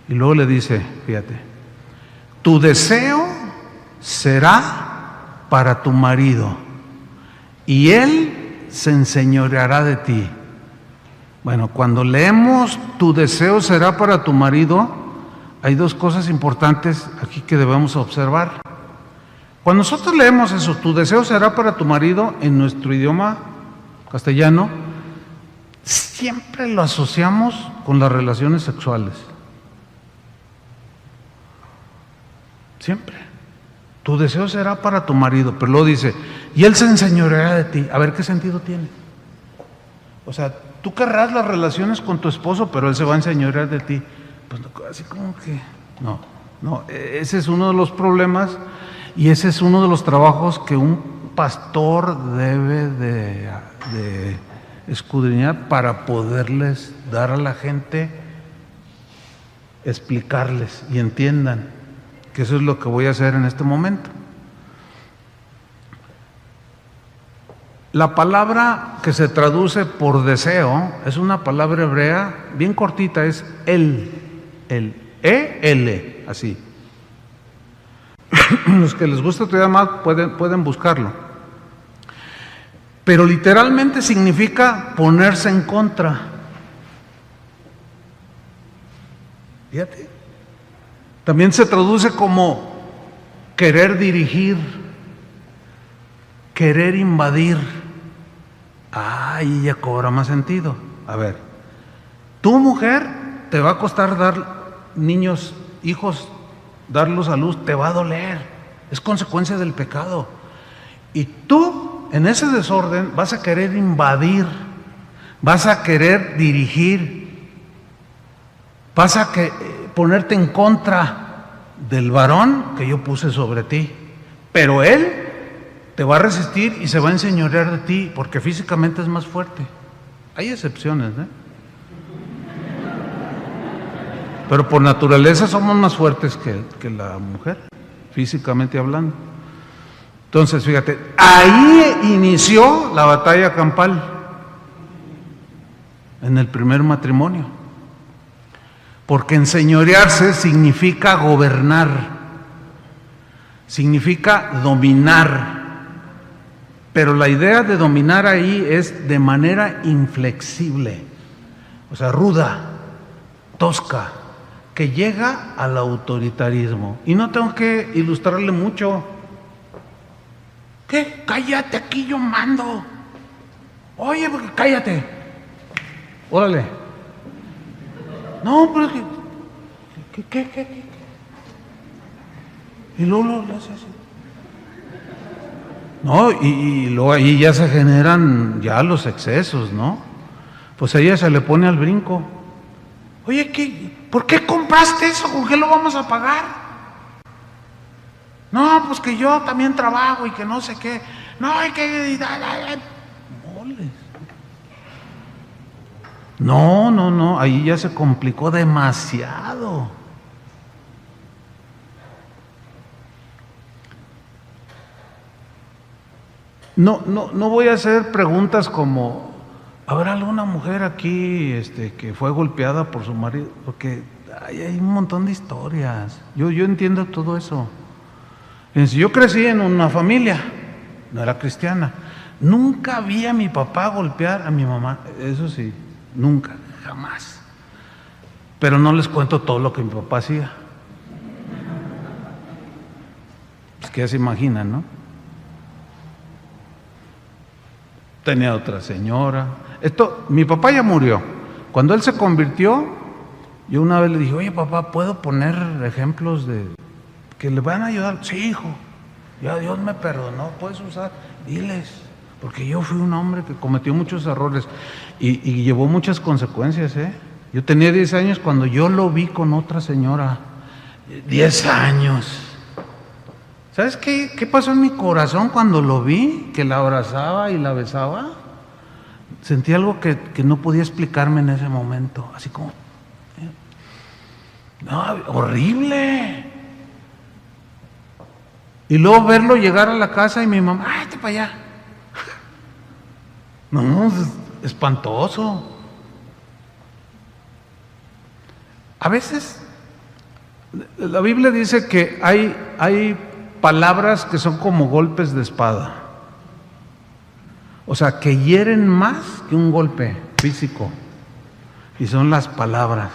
Y luego le dice, fíjate, tu deseo será para tu marido, y él se enseñoreará de ti. Bueno, cuando leemos tu deseo será para tu marido, hay dos cosas importantes aquí que debemos observar. Cuando nosotros leemos eso, tu deseo será para tu marido, en nuestro idioma castellano, siempre lo asociamos con las relaciones sexuales. Siempre. Tu deseo será para tu marido, pero luego dice, y él se enseñoreará de ti. A ver, ¿qué sentido tiene? O sea, tú querrás las relaciones con tu esposo, pero él se va a enseñorear de ti. Pues así como que, no, ese es uno de los problemas y ese es uno de los trabajos que un pastor debe de escudriñar para poderles dar a la gente, explicarles y entiendan que eso es lo que voy a hacer en este momento. La palabra que se traduce por deseo es una palabra hebrea bien cortita, es el E-L, así. Los que les gusta todavía más pueden buscarlo. Pero literalmente significa ponerse en contra. Fíjate. También se traduce como querer dirigir, querer invadir. Ahí ya cobra más sentido. A ver, tu mujer te va a costar dar niños, hijos, darlos a luz, te va a doler. Es consecuencia del pecado. Y tú, en ese desorden, vas a querer invadir, vas a querer dirigir, vas a ponerte en contra del varón que yo puse sobre ti. Pero él te va a resistir y se va a enseñorear de ti porque físicamente es más fuerte. Hay excepciones, ¿eh? Pero por naturaleza somos más fuertes que la mujer, físicamente hablando. Entonces, fíjate, ahí inició la batalla campal, en el primer matrimonio. Porque enseñorearse significa gobernar, significa dominar. Pero la idea de dominar ahí es de manera inflexible, o sea, ruda, tosca, que llega al autoritarismo. Y no tengo que ilustrarle mucho. ¿Qué? Cállate, aquí yo mando. Oye, cállate. Órale. No, pero ¿qué? Y luego lo hace así. No, y luego ahí ya se generan ya los excesos, ¿no? Pues a ella se le pone al brinco. Oye, ¿por qué compraste eso? ¿Con qué lo vamos a pagar? No, pues que yo también trabajo y que no sé qué. No, hay que... Moles. No, ahí ya se complicó demasiado. No voy a hacer preguntas como, ¿habrá alguna mujer aquí que fue golpeada por su marido? Porque hay un montón de historias. Yo entiendo todo eso. Fíjense, yo crecí en una familia, no era cristiana. Nunca vi a mi papá golpear a mi mamá, eso sí, nunca, jamás. Pero no les cuento todo lo que mi papá hacía. Pues que ya se imaginan, ¿no? Tenía otra señora. Mi papá ya murió. Cuando él se convirtió, yo una vez le dije, oye papá, ¿puedo poner ejemplos de que le van a ayudar? Sí, hijo, ya Dios me perdonó, puedes usar, diles, porque yo fui un hombre que cometió muchos errores y llevó muchas consecuencias, ¿eh? Yo tenía 10 años cuando yo lo vi con otra señora, 10 años. ¿Sabes qué pasó en mi corazón cuando lo vi? Que la abrazaba y la besaba. Sentí algo que no podía explicarme en ese momento, así como, no, horrible. Y luego verlo llegar a la casa y mi mamá, ¡ay, para allá! No, es espantoso. A veces, la Biblia dice que hay palabras que son como golpes de espada. O sea, que hieren más que un golpe físico. Y son las palabras.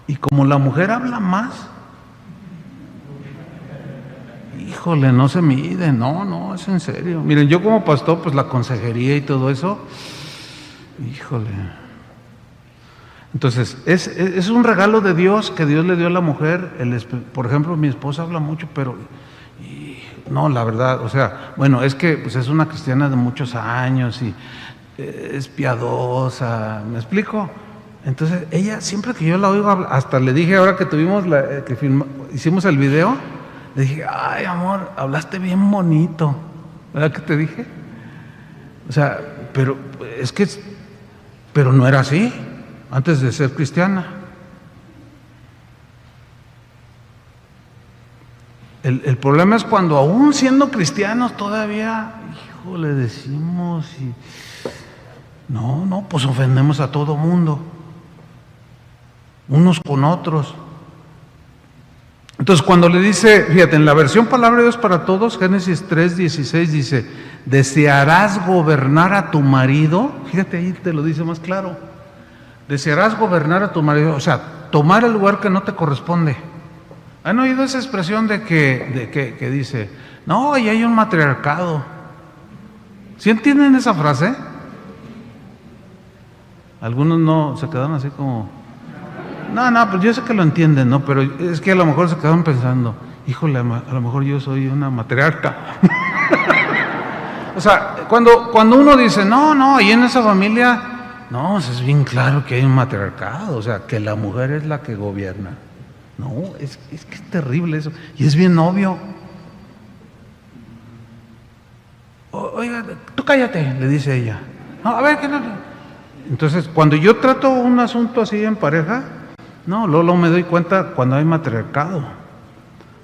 Y como la mujer habla más, híjole, no se mide, no, es en serio. Miren, yo como pastor, pues la consejería y todo eso, híjole. Entonces, es un regalo de Dios que Dios le dio a la mujer. Por ejemplo, mi esposa habla mucho, pero no, la verdad, o sea, bueno, es que pues es una cristiana de muchos años y es piadosa, ¿me explico? Entonces, ella, siempre que yo la oigo, hasta le dije ahora que tuvimos, hicimos el video, le dije, ay, amor, hablaste bien bonito, ¿verdad que te dije? O sea, pero no era así. Antes de ser cristiana. El problema es cuando aún siendo cristianos todavía, hijo, le decimos y no, pues ofendemos a todo mundo, unos con otros. Entonces cuando le dice, fíjate, en la versión Palabra de Dios para Todos, Génesis 3:16 dice, desearás gobernar a tu marido, fíjate ahí te lo dice más claro. Desearás gobernar a tu marido, o sea, tomar el lugar que no te corresponde. ¿Han oído esa expresión que dice, no, y hay un matriarcado? ¿Sí entienden esa frase? Algunos no, se quedaron así como, no, pues yo sé que lo entienden, ¿no? Pero es que a lo mejor se quedaron pensando, híjole, a lo mejor yo soy una matriarca. O sea, cuando uno dice, no, y en esa familia, no, es bien claro que hay un matriarcado, o sea, que la mujer es la que gobierna. No, es que es terrible eso, y es bien obvio. Oiga, tú cállate, le dice ella. No, a ver, ¿qué no? Entonces, cuando yo trato un asunto así en pareja, no, luego me doy cuenta cuando hay matriarcado,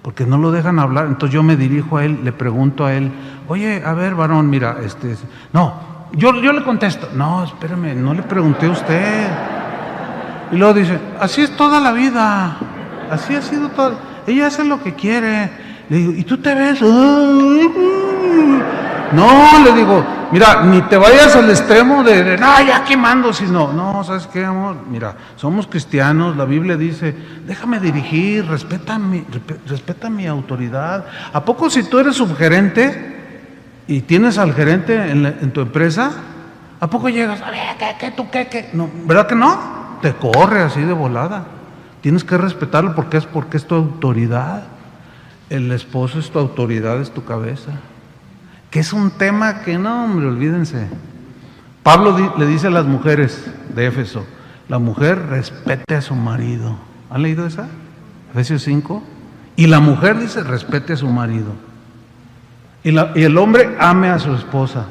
porque no lo dejan hablar. Entonces yo me dirijo a él, le pregunto a él, oye, a ver, varón, mira, no, yo le contesto, no, espérame, no le pregunté a usted. Y luego dice, así es toda la vida, así ha sido todo, ella hace lo que quiere. Le digo, ¿y tú te ves? No, le digo, mira, ni te vayas al extremo de no, ya quemando, sino, no, ¿sabes qué, amor? Mira, somos cristianos, la Biblia dice, déjame dirigir, respeta mi autoridad. ¿A poco si tú eres subgerente y tienes al gerente en tu empresa, a poco llegas, a ver, ¿qué? No, ¿verdad que no? Te corre así de volada. Tienes que respetarlo porque es tu autoridad. El esposo es tu autoridad, es tu cabeza. Que es un tema que no, hombre, olvídense. Pablo le dice a las mujeres de Éfeso, la mujer respete a su marido. ¿Han leído esa? Efesios 5. Y la mujer dice, respete a su marido. Y el hombre ame a su esposa.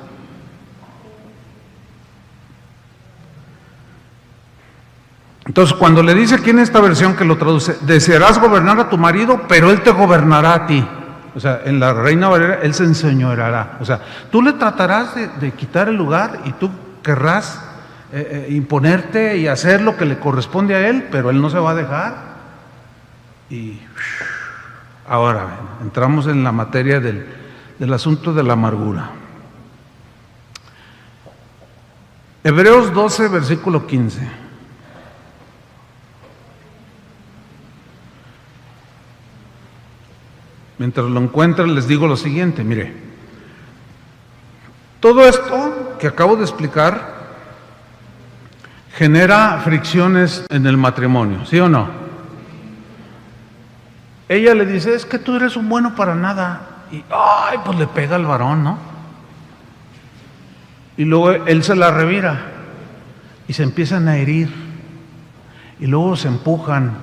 Entonces, cuando le dice aquí en esta versión que lo traduce, desearás gobernar a tu marido, pero él te gobernará a ti. O sea, en la Reina Valera, él se enseñoreará. O sea, tú le tratarás de quitar el lugar y tú querrás imponerte y hacer lo que le corresponde a él, pero él no se va a dejar. Y ahora entramos en la materia del asunto de la amargura. Hebreos 12, versículo 15. Mientras lo encuentran, les digo lo siguiente, mire, todo esto que acabo de explicar genera fricciones en el matrimonio, ¿sí o no? Ella le dice, es que tú eres un bueno para nada, y pues le pega al varón, ¿no? Y luego él se la revira, y se empiezan a herir, y luego se empujan,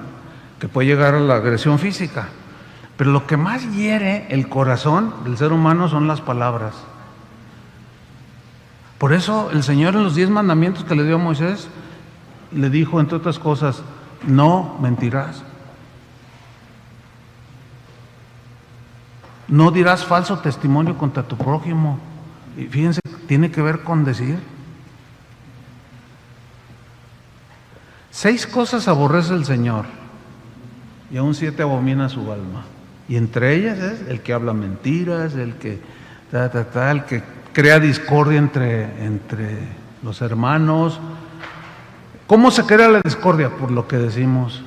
que puede llegar a la agresión física. Pero lo que más hiere el corazón del ser humano son las palabras. Por eso el Señor en los 10 mandamientos que le dio a Moisés, le dijo, entre otras cosas, no mentirás. No dirás falso testimonio contra tu prójimo. Y fíjense, tiene que ver con decir. 6 cosas aborrece el Señor, y aún 7 abomina su alma. Y entre ellas es el que habla mentiras, el que el que crea discordia entre los hermanos. ¿Cómo se crea la discordia? Por lo que decimos.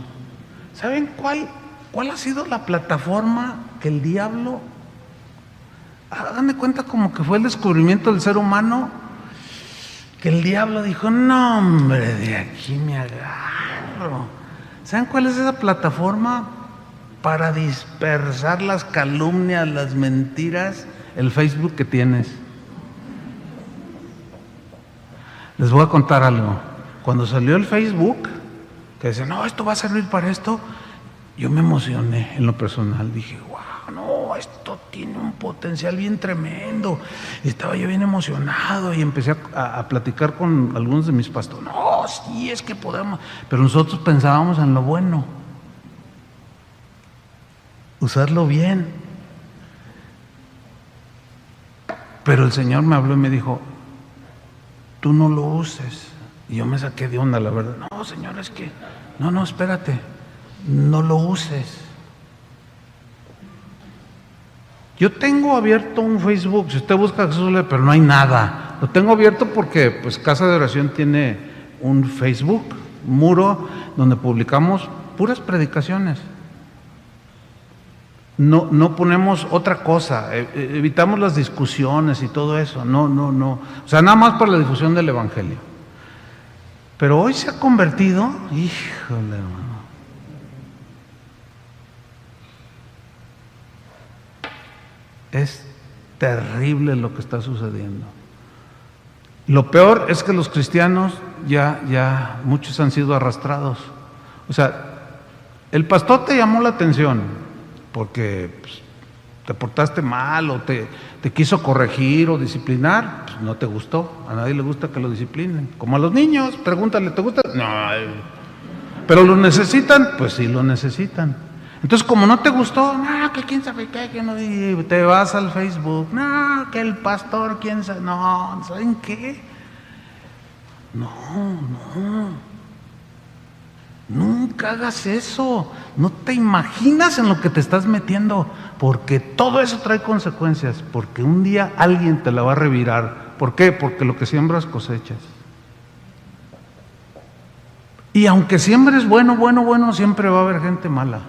¿Saben cuál ha sido la plataforma que el diablo, hagan de cuenta como que fue el descubrimiento del ser humano, que el diablo dijo, no hombre, de aquí me agarro? ¿Saben cuál es esa plataforma? Para dispersar las calumnias, las mentiras, el Facebook que tienes. Les voy a contar algo. Cuando salió el Facebook, que decían, no, esto va a servir para esto, yo me emocioné en lo personal. Dije, wow, no, esto tiene un potencial bien tremendo. Y estaba yo bien emocionado y empecé a platicar con algunos de mis pastores. No, sí, es que podemos. Pero nosotros pensábamos en lo bueno. Usarlo bien. Pero el Señor me habló y me dijo, tú no lo uses. Y yo me saqué de onda, la verdad. No, Señor, es que, no, espérate, no lo uses. Yo tengo abierto un Facebook, si usted busca Jesús, pero no hay nada. Lo tengo abierto porque pues Casa de Oración tiene un Facebook, muro, donde publicamos puras predicaciones. no ponemos otra cosa, evitamos las discusiones y todo eso, no, o sea, nada más para la difusión del Evangelio. Pero hoy se ha convertido, híjole, hermano, es terrible lo que está sucediendo. Lo peor es que los cristianos ya muchos han sido arrastrados. O sea, el pastor te llamó la atención porque pues, te portaste mal o te quiso corregir o disciplinar, pues no te gustó. A nadie le gusta que lo disciplinen. Como a los niños, pregúntale, ¿te gusta? No. Pero lo necesitan, pues sí lo necesitan. Entonces, como no te gustó, no, que quién sabe qué, que no, y te vas al Facebook, no, que el pastor, quién sabe, no, ¿saben qué? No, nunca hagas eso, no te imaginas en lo que te estás metiendo, porque todo eso trae consecuencias, porque un día alguien te la va a revirar. ¿Por qué? Porque lo que siembras cosechas. Y aunque siembres bueno, siempre va a haber gente mala.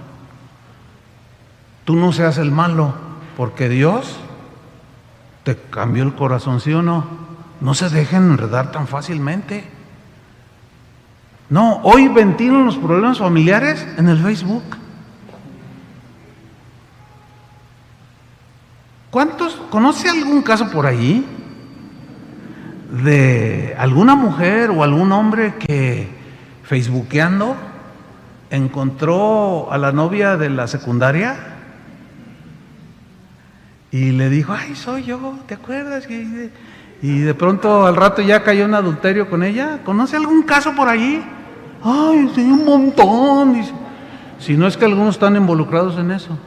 Tú no seas el malo, porque Dios te cambió el corazón, ¿sí o no? No se dejen enredar tan fácilmente. No, hoy ventilan los problemas familiares en el Facebook. ¿Cuántos? ¿Conoce algún caso por ahí de alguna mujer o algún hombre que facebookeando encontró a la novia de la secundaria y le dijo, ay, soy yo, ¿te acuerdas? Y de pronto al rato ya cayó en adulterio con ella? ¿Conoce algún caso por ahí? Ay, sí, un montón. Dice. Si no es que algunos están involucrados en eso.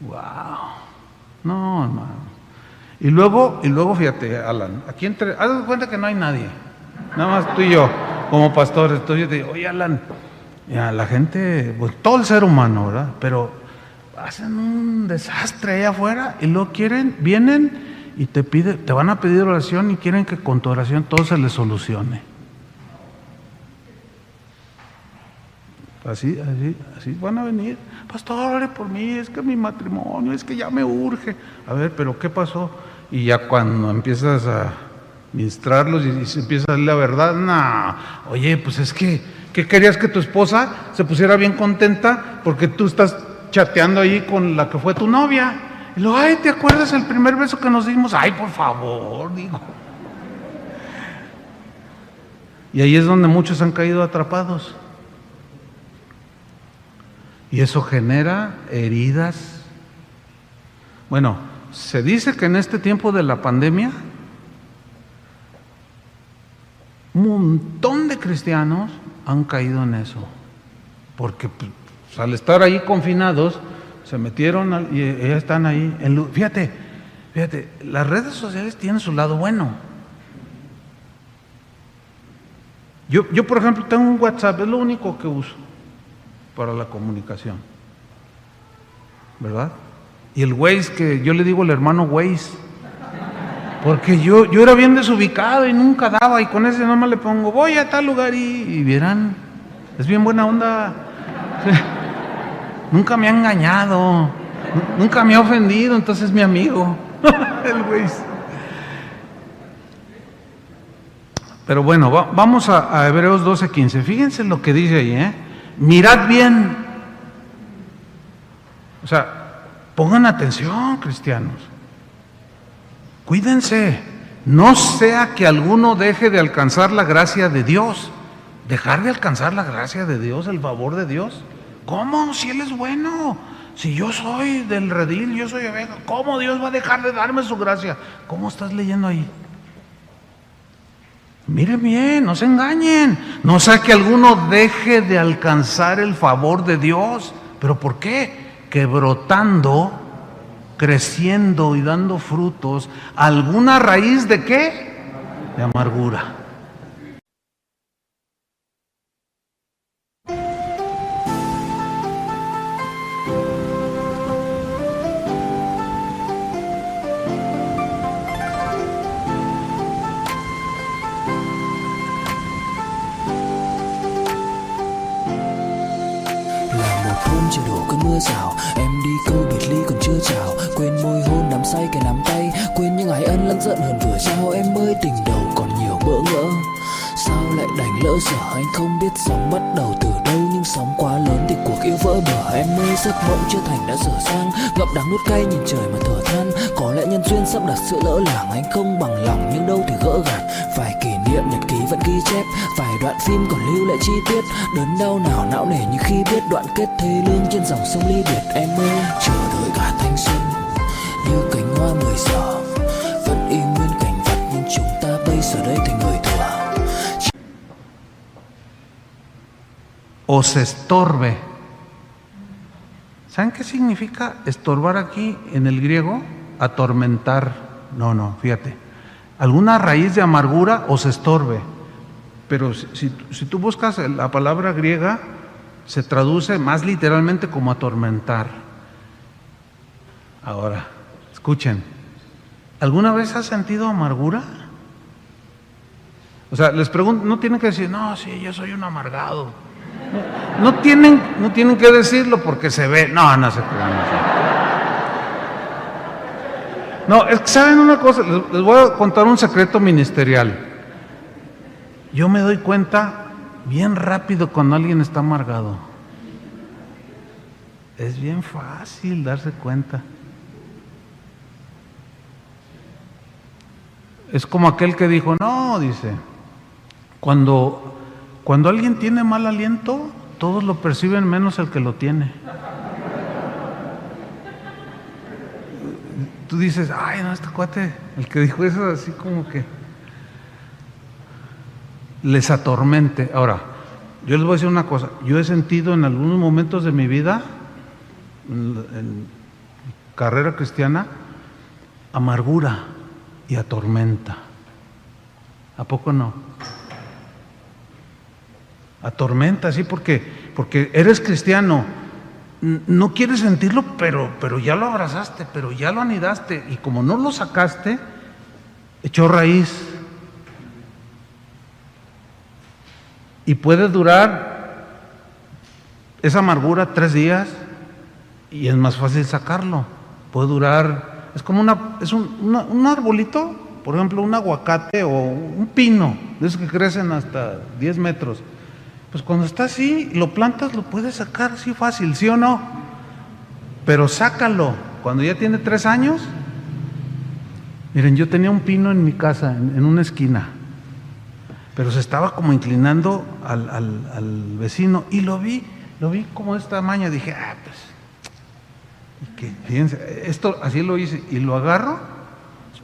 Wow. No, hermano. Y luego fíjate, Alan, aquí haz de cuenta que no hay nadie. Nada más tú y yo, como pastores. Entonces yo te digo, oye, Alan, ya, la gente, pues todo el ser humano, ¿verdad? Pero hacen un desastre allá afuera y luego vienen y te van a pedir oración y quieren que con tu oración todo se les solucione. Así van a venir. Pastor, ore por mí, es que mi matrimonio, es que ya me urge. A ver, pero ¿qué pasó? Y ya cuando empiezas a ministrarlos y se empieza a darle la verdad, no, oye, pues es que, ¿qué querías que tu esposa se pusiera bien contenta porque tú estás chateando ahí con la que fue tu novia? Y luego, ay, ¿te acuerdas el primer beso que nos dimos? Ay, por favor, digo. Y ahí es donde muchos han caído atrapados. Y eso genera heridas. Bueno, se dice que en este tiempo de la pandemia, un montón de cristianos han caído en eso. Porque pues, al estar ahí confinados, se metieron y ya están ahí. Fíjate, las redes sociales tienen su lado bueno. Yo por ejemplo, tengo un WhatsApp, es lo único que uso para la comunicación, ¿verdad? Y el Waze, que yo le digo el hermano Waze, porque yo era bien desubicado y nunca daba, y con ese nomás le pongo, voy a tal lugar y vieran, es bien buena onda. Sí. Nunca me ha engañado, nunca me ha ofendido, entonces es mi amigo, el Waze. Pero bueno, vamos a Hebreos 12:15, fíjense lo que dice ahí, mirad bien, o sea, pongan atención, cristianos, cuídense, no sea que alguno deje de alcanzar la gracia de Dios. Dejar de alcanzar la gracia de Dios, el favor de Dios. ¿Cómo? Si Él es bueno, si yo soy del redil, yo soy oveja, ¿cómo Dios va a dejar de darme su gracia? ¿Cómo estás leyendo ahí? Miren bien, no se engañen, no sea que alguno deje de alcanzar el favor de Dios. ¿Pero por qué? Que brotando, creciendo y dando frutos, ¿alguna raíz de qué? De amargura. mưa rào. Em đi câu biệt ly còn chưa chào, quên môi hôn nắm say cái nắm tay, quên những ngày ân lẫn giận hờn vừa trao. Em ơi tình đầu còn nhiều bỡ ngỡ, sao lại đành lỡ dở. Anh không biết sóng bắt đầu từ đâu, nhưng sóng quá lớn thì cuộc yêu vỡ bờ. Em ơi giấc mộng chưa thành đã dở dang, ngậm đắng nuốt cay nhìn trời mà thở than. Có lẽ nhân duyên sắp đặt sự lỡ làng, anh không bằng lòng nhưng đâu thì gỡ gạt. Vài kỷ niệm nhật ký vẫn ghi chép, vài đoạn phim còn lưu lại chi tiết. Đớn đau nào não nề như khi biết đoạn kết thê lương trên dòng sông ly biệt. Em ơi chờ đợi cả thanh xuân như cánh hoa 10 giờ, vẫn y nguyên cảnh vật nhưng chúng ta bây giờ đây thành người thừa. O se estorbe. ¿Saben qué significa estorbar aquí en el griego? Atormentar. No, fíjate. Alguna raíz de amargura o se estorbe. Pero si tú buscas la palabra griega, se traduce más literalmente como atormentar. Ahora, escuchen. ¿Alguna vez has sentido amargura? O sea, les pregunto, no tienen que decir, no, sí, yo soy un amargado. No tienen que decirlo porque se ve. No se crean. No, es que saben una cosa, les voy a contar un secreto ministerial. Yo me doy cuenta bien rápido cuando alguien está amargado. Es bien fácil darse cuenta. Es como aquel que dijo, no, dice, cuando alguien tiene mal aliento, todos lo perciben menos el que lo tiene. Tú dices, ay, no, este cuate, el que dijo eso, así como que les atormente. Ahora, yo les voy a decir una cosa, yo he sentido en algunos momentos de mi vida, en carrera cristiana, amargura y atormenta. ¿A poco no? Atormenta, sí, porque eres cristiano, no quieres sentirlo, pero ya lo abrazaste, pero ya lo anidaste, y como no lo sacaste, echó raíz. Y puede durar esa amargura 3 días, y es más fácil sacarlo. Puede durar, es como un arbolito, por ejemplo, un aguacate o un pino, de esos que crecen hasta 10 metros. Pues cuando está así, lo plantas, lo puedes sacar así fácil, ¿sí o no? Pero sácalo, cuando ya tiene 3 años. Miren, yo tenía un pino en mi casa, en una esquina, pero se estaba como inclinando al vecino, y lo vi como de esta tamaño. Dije, pues, fíjense, esto así lo hice, y lo agarro,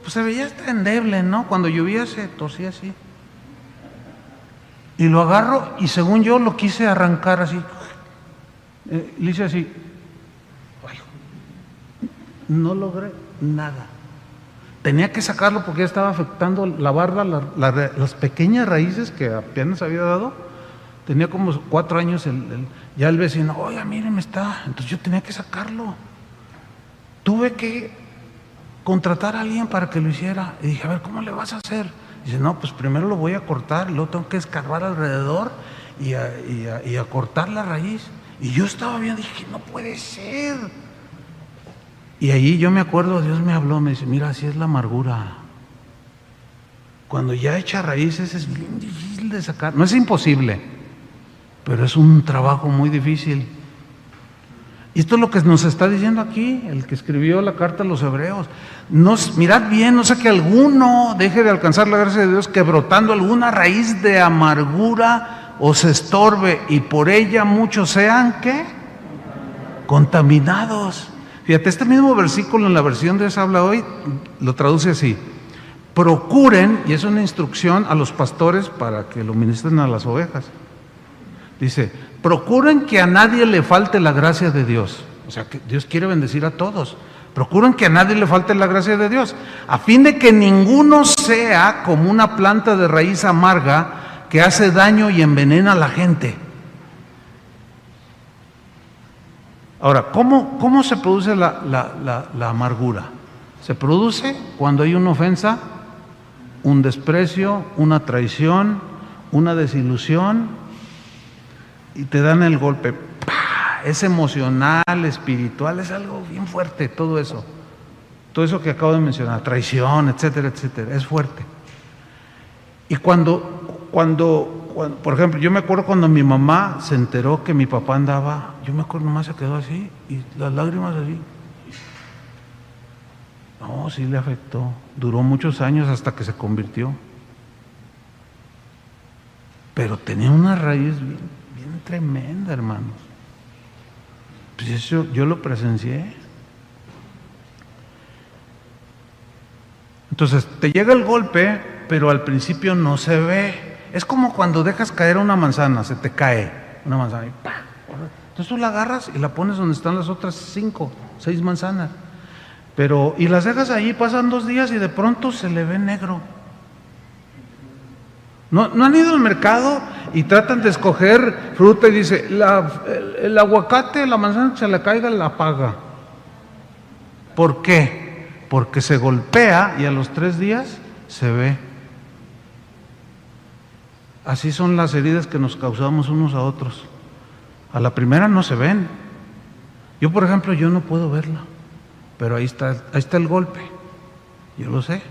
pues se veía hasta endeble, ¿no? Cuando llovía se torcía así. Y lo agarro, y según yo lo quise arrancar así, le hice así, no logré nada. Tenía que sacarlo porque ya estaba afectando la barba, las pequeñas raíces que apenas había dado. Tenía como 4 años, ya el vecino, oiga, miren, entonces yo tenía que sacarlo. Tuve que contratar a alguien para que lo hiciera. Y dije, a ver, ¿cómo le vas a hacer? Dice, no, pues primero lo voy a cortar, luego tengo que escarbar alrededor y a cortar la raíz. Y yo estaba viendo, dije, no puede ser. Y ahí yo me acuerdo, Dios me habló, me dice, mira, así es la amargura. Cuando ya echa raíces es bien difícil de sacar. No es imposible, pero es un trabajo muy difícil. Y esto es lo que nos está diciendo aquí el que escribió la carta a los hebreos. Mirad bien, no sea que alguno deje de alcanzar la gracia de Dios, que brotando alguna raíz de amargura os estorbe, y por ella muchos sean, ¿qué? Contaminados. Fíjate, este mismo versículo en la versión de Dios habla hoy, lo traduce así: procuren, y es una instrucción a los pastores para que lo ministren a las ovejas. Dice, procuren que a nadie le falte la gracia de Dios. O sea, que Dios quiere bendecir a todos. Procuren que a nadie le falte la gracia de Dios, a fin de que ninguno sea como una planta de raíz amarga que hace daño y envenena a la gente. Ahora, ¿cómo se produce la amargura? Se produce cuando hay una ofensa, un desprecio, una traición, una desilusión, y te dan el golpe, ¡pah! es emocional, espiritual, es algo bien fuerte, todo eso. Todo eso que acabo de mencionar, traición, etcétera, etcétera, es fuerte. Y cuando, por ejemplo, yo me acuerdo cuando mi mamá se enteró que mi papá andaba, yo me acuerdo nomás se quedó así, y las lágrimas así. No, sí le afectó. Duró muchos años hasta que se convirtió. Pero tenía una raíz bien tremenda, hermanos. Pues eso yo lo presencié. Entonces, te llega el golpe, pero al principio no se ve. Es como cuando dejas caer una manzana, se te cae una manzana y ¡pam! Entonces tú la agarras y la pones donde están las otras 5, 6 manzanas. Y las dejas ahí, pasan 2 días y de pronto se le ve negro. ¿No han ido al mercado y tratan de escoger fruta y dice, el aguacate, la manzana que se le caiga la paga? ¿Por qué? Porque se golpea y a los 3 días se ve. Así son las heridas que nos causamos unos a otros. A la primera no se ven. Yo, por ejemplo, yo no puedo verla, pero ahí está el golpe. Yo lo sé.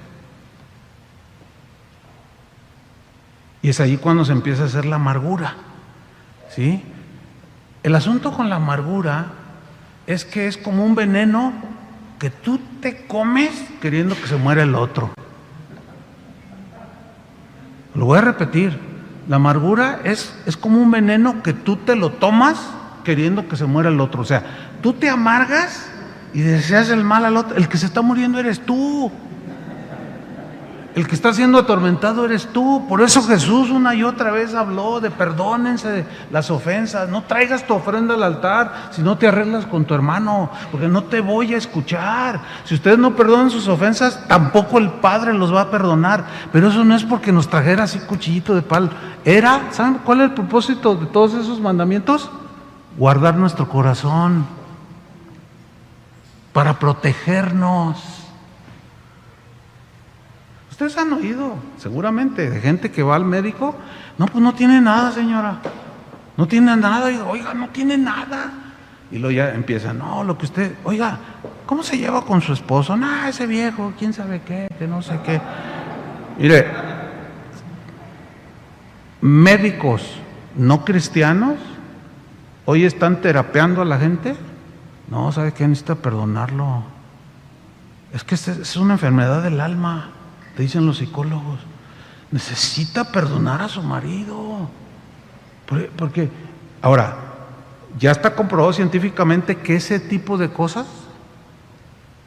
Y es ahí cuando se empieza a hacer la amargura, ¿sí? El asunto con la amargura es que es como un veneno que tú te comes queriendo que se muera el otro. Lo voy a repetir. La amargura es como un veneno que tú te lo tomas queriendo que se muera el otro. O sea, tú te amargas y deseas el mal al otro. El que se está muriendo eres tú. El que está siendo atormentado eres tú. Por eso Jesús una y otra vez habló de perdónense las ofensas. No traigas tu ofrenda al altar si no te arreglas con tu hermano, porque no te voy a escuchar. Si ustedes no perdonan sus ofensas, tampoco el Padre los va a perdonar. Pero eso no es porque nos trajera así cuchillito de palo. ¿Saben cuál es el propósito de todos esos mandamientos? Guardar nuestro corazón para protegernos. Ustedes han oído, seguramente, de gente que va al médico. No, pues no tiene nada, señora. No tiene nada. Y, oiga, no tiene nada. Y luego ya empieza, no, lo que usted, oiga, ¿cómo se lleva con su esposo? No, ese viejo, quién sabe qué, que no sé qué. Mire, médicos no cristianos hoy están terapeando a la gente. No, ¿sabe qué? Necesita perdonarlo. Es que es una enfermedad del alma. Te dicen los psicólogos, necesita perdonar a su marido. Porque, ahora, ya está comprobado científicamente que ese tipo de cosas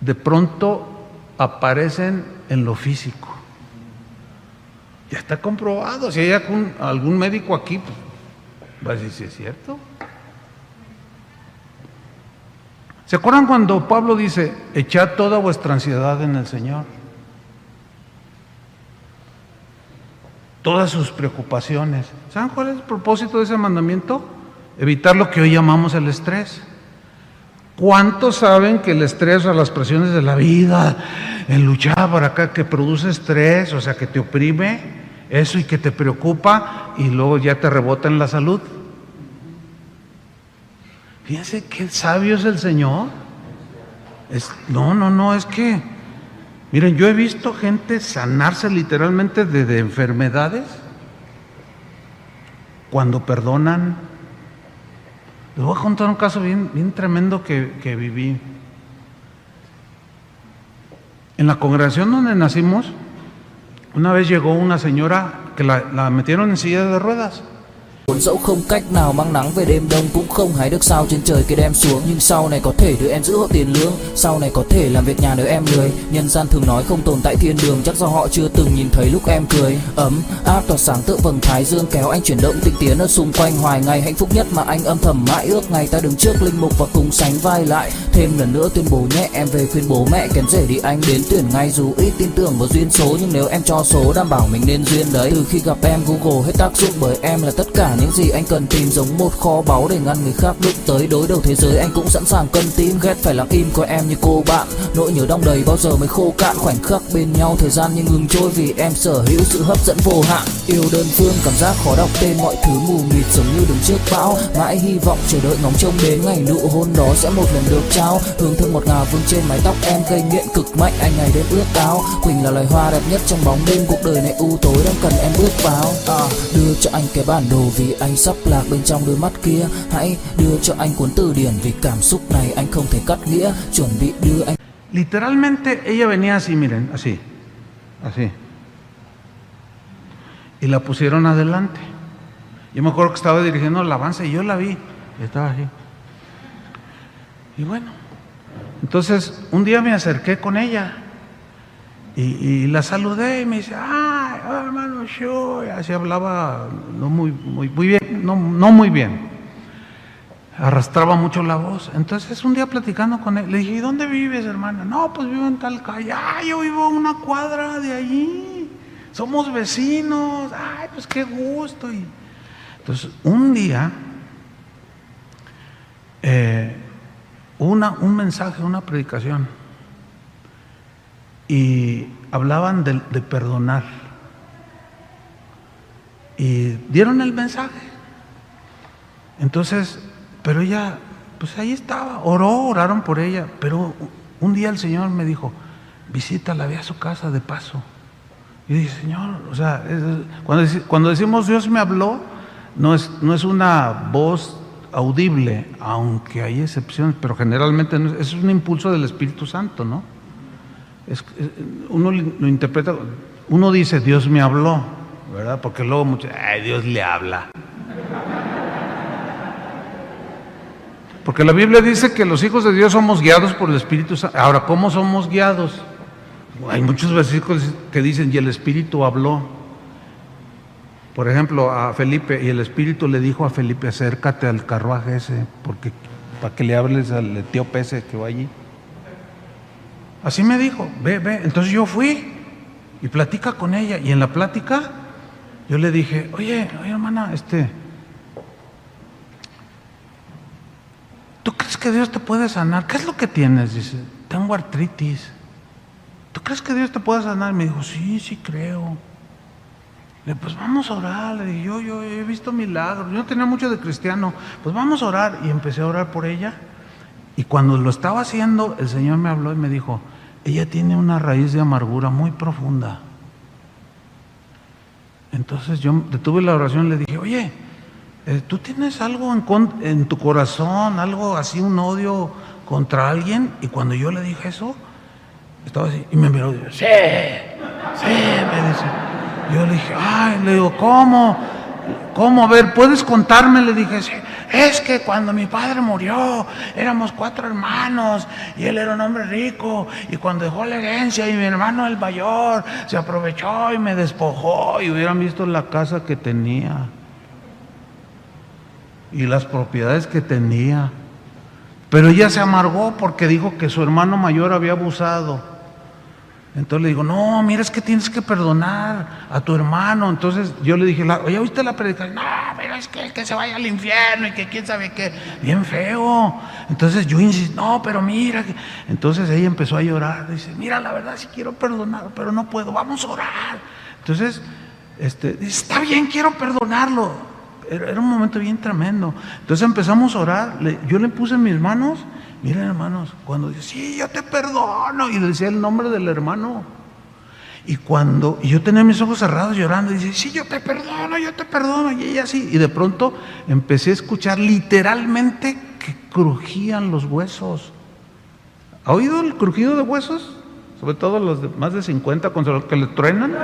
de pronto aparecen en lo físico. Ya está comprobado. Si hay algún médico aquí, pues, va a decir si es cierto. ¿Se acuerdan cuando Pablo dice, echad toda vuestra ansiedad en el Señor? Todas sus preocupaciones. ¿Saben cuál es el propósito de ese mandamiento? Evitar lo que hoy llamamos el estrés. ¿Cuántos saben que el estrés o las presiones de la vida, el luchar para acá, que produce estrés, o sea, que te oprime, eso y que te preocupa y luego ya te rebota en la salud? Fíjense qué sabio es el Señor. No, es que miren, yo he visto gente sanarse literalmente de enfermedades cuando perdonan. Les voy a contar un caso bien tremendo que viví. En la congregación donde nacimos, una vez llegó una señora que la metieron en silla de ruedas. Dẫu không cách nào mang nắng về đêm đông, cũng không hái được sao trên trời kia đem xuống. Nhưng sau này có thể đưa em giữ hộ tiền lương, sau này có thể làm việc nhà nếu em lười. Nhân gian thường nói không tồn tại thiên đường, chắc do họ chưa từng nhìn thấy lúc em cười. Ấm áp tỏa sáng tựa vầng thái dương, kéo anh chuyển động tinh tiến ở xung quanh. Hoài ngày hạnh phúc nhất mà anh âm thầm mãi ước, ngày ta đứng trước linh mục và cùng sánh vai lại. Thêm lần nữa tuyên bố nhé, em về khuyên bố mẹ kén rể đi anh đến tuyển ngay. Dù ít tin tưởng vào duyên số, nhưng nếu em cho số đảm bảo mình nên duyên đấy. Từ khi gặp em Google hết tác dụng, bởi em là tất cả những gì anh cần tìm, giống một kho báu để ngăn người khác đụng tới. Đối đầu thế giới anh cũng sẵn sàng cân tím, ghét phải lặng im coi em như cô bạn. Nỗi nhớ đong đầy bao giờ mới khô cạn, khoảnh khắc bên nhau thời gian như ngừng trôi vì em sở hữu sự hấp dẫn vô hạn. Yêu đơn phương cảm giác khó đọc tên, mọi thứ mù mịt giống như đứng trước bão. Mãi hy vọng chờ đợi ngóng trông đến ngày nụ hôn đó sẽ một lần được trao. Hương thơm ngọt ngào vương trên mái tóc em, gây nghiện cực mạnh anh ngày đêm ước ao. Quỳnh là loài hoa đẹp nhất trong bóng đêm, cuộc đời này u tối đang cần em bước vào. Đưa cho anh cái bản đồ vì anh sắp lạc bên trong đôi mắt kia. Hãy đưa cho anh cuốn từ điển vì cảm xúc này anh không thể cắt nghĩa. Chuẩn bị đưa anh. Literalmente ella venía así, miren, así, así. Y la pusieron adelante. Yo me acuerdo que estaba dirigiendo la alabanza y yo la vi, y estaba así. Y bueno, entonces un día me acerqué con ella y la saludé y me dice, ay, hermano, yo, y así hablaba no muy bien, no muy bien. Arrastraba mucho la voz. Entonces un día platicando con él, le dije, ¿y dónde vives, hermana? No, pues vivo en tal calle. Yo vivo a una cuadra de allí. Somos vecinos. Ay, pues qué gusto. Y entonces un día, un mensaje, una predicación, y hablaban de perdonar. Y dieron el mensaje. Entonces, pero ella, pues ahí estaba, oraron por ella, pero un día el Señor me dijo, visítala, ve a su casa de paso. Y dije, Señor, o sea, cuando decimos Dios me habló, no es una voz audible, aunque hay excepciones, pero generalmente es un impulso del Espíritu Santo, ¿no? Uno lo interpreta, uno dice Dios me habló, ¿verdad? Porque luego muchos, Dios le habla. Porque la Biblia dice que los hijos de Dios somos guiados por el Espíritu Santo. Ahora, ¿cómo somos guiados? Hay muchos versículos que dicen, y el Espíritu habló. Por ejemplo, a Felipe, y el Espíritu le dijo a Felipe, acércate al carruaje ese, porque para que le hables al etíope ese que va allí. Así me dijo, ve. Entonces yo fui y platica con ella, y en la plática yo le dije, oye hermana, ¿tú crees que Dios te puede sanar? ¿Qué es lo que tienes? Dice, tengo artritis. ¿Tú crees que Dios te puede sanar? Me dijo, sí creo. Le dije, pues vamos a orar. Le dije, yo he visto milagros. Yo no tenía mucho de cristiano. Pues vamos a orar. Y empecé a orar por ella. Y cuando lo estaba haciendo, el Señor me habló y me dijo, ella tiene una raíz de amargura muy profunda. Entonces yo detuve la oración y le dije, oye, ¿tú tienes algo en tu corazón, algo así, un odio contra alguien? Y cuando yo le dije eso, estaba así, y me miró y dijo, sí, me dice. Yo le dije, le digo, ¿cómo? A ver, ¿puedes contarme? Le dije, sí, es que cuando mi padre murió, éramos 4 hermanos, y él era un hombre rico, y cuando dejó la herencia, y mi hermano el mayor, se aprovechó y me despojó, y hubieran visto la casa que tenía y las propiedades que tenía, pero ella se amargó porque dijo que su hermano mayor había abusado. Entonces le digo, no, mira, es que tienes que perdonar a tu hermano. Entonces yo le dije, oye, ¿oíste la predicación? No, pero es que se vaya al infierno y que quién sabe qué, bien feo. Entonces yo insistí, no, pero mira. Entonces ella empezó a llorar, dice, mira, la verdad sí quiero perdonar, pero no puedo, vamos a orar. Entonces, dice, está bien, quiero perdonarlo. Era un momento bien tremendo. Entonces empezamos a orar, yo le puse en mis manos. Miren, hermanos, cuando dice, sí, yo te perdono, y decía el nombre del hermano, y yo tenía mis ojos cerrados llorando, y dice, sí, yo te perdono, y ella sí, y de pronto empecé a escuchar literalmente que crujían los huesos. ¿Ha oído el crujido de huesos? Sobre todo los de más de 50, con los que le truenan.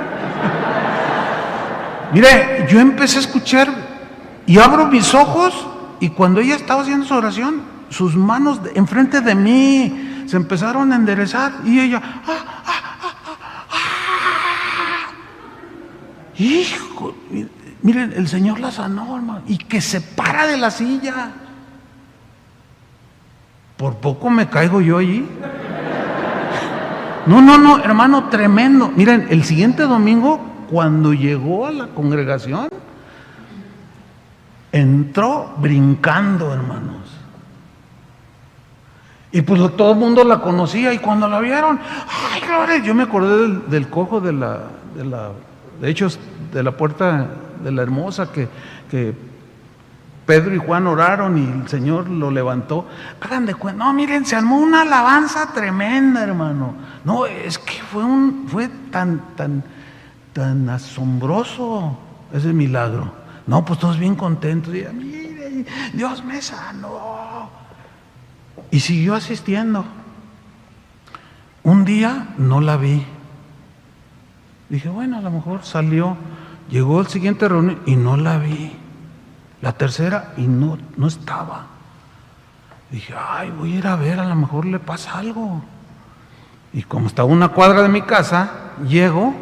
Mire, yo empecé a escuchar, y abro mis ojos, y cuando ella estaba haciendo su oración, sus manos enfrente de mí se empezaron a enderezar, y ella, hijo, miren, el Señor la sanó, hermano, y que se para de la silla. Por poco me caigo yo allí. No, hermano, tremendo. Miren, el siguiente domingo, cuando llegó a la congregación, entró brincando, hermanos. Y pues todo el mundo la conocía, y cuando la vieron, ¡ay, gloria! Yo me acordé del cojo de Hechos, de la puerta de la Hermosa, que Pedro y Juan oraron y el Señor lo levantó. Hagan de cuenta, no, miren, se armó una alabanza tremenda, hermano. No, es que fue tan asombroso ese milagro. No, pues todos bien contentos. Y, mire, Dios me sanó. Y siguió asistiendo. Un día no la vi. Dije, bueno, a lo mejor salió. Llegó el siguiente reunión y no la vi. La tercera y no estaba. Dije, ay, voy a ir a ver, a lo mejor le pasa algo. Y como estaba a una cuadra de mi casa, llego,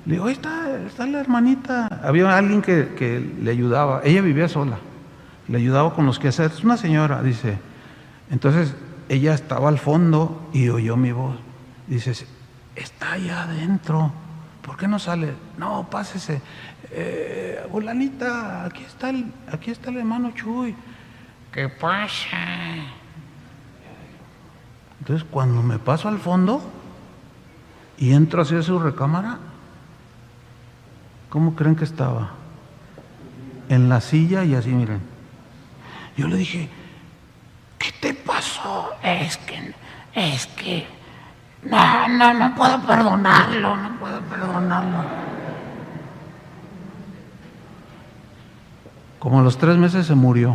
le digo, ahí está la hermanita. Había alguien que le ayudaba. Ella vivía sola. Le ayudaba con los quehaceres. Es una señora, dice. Entonces ella estaba al fondo y oyó mi voz. Dice, está allá adentro. ¿Por qué no sale? No, pásese. Fulanita, aquí está el hermano Chuy. ¿Qué pasa? Entonces cuando me paso al fondo y entro hacia su recámara, ¿cómo creen que estaba? En la silla y así, miren. Yo le dije, ¿qué te pasó? Es que no puedo perdonarlo, no puedo perdonarlo. Como a los 3 meses se murió.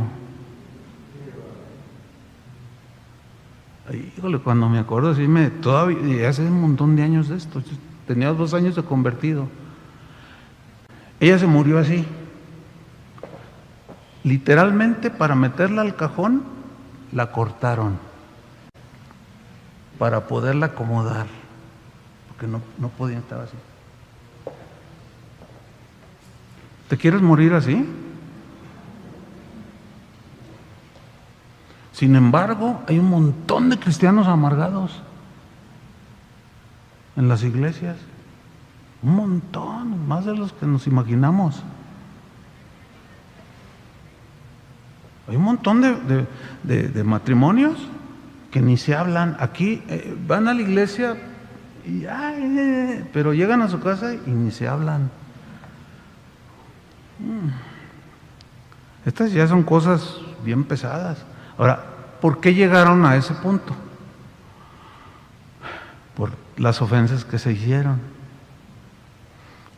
Ay, híjole, cuando me acuerdo, todavía hace un montón de años de esto. Tenía 2 años de convertido. Ella se murió así. Literalmente, para meterla al cajón, la cortaron para poderla acomodar, porque no podía estar así. ¿Te quieres morir así? Sin embargo, hay un montón de cristianos amargados en las iglesias. Un montón, más de los que nos imaginamos. Hay un montón de matrimonios que ni se hablan. Aquí van a la iglesia, pero llegan a su casa y ni se hablan. Estas ya son cosas bien pesadas. Ahora, ¿por qué llegaron a ese punto? Por las ofensas que se hicieron.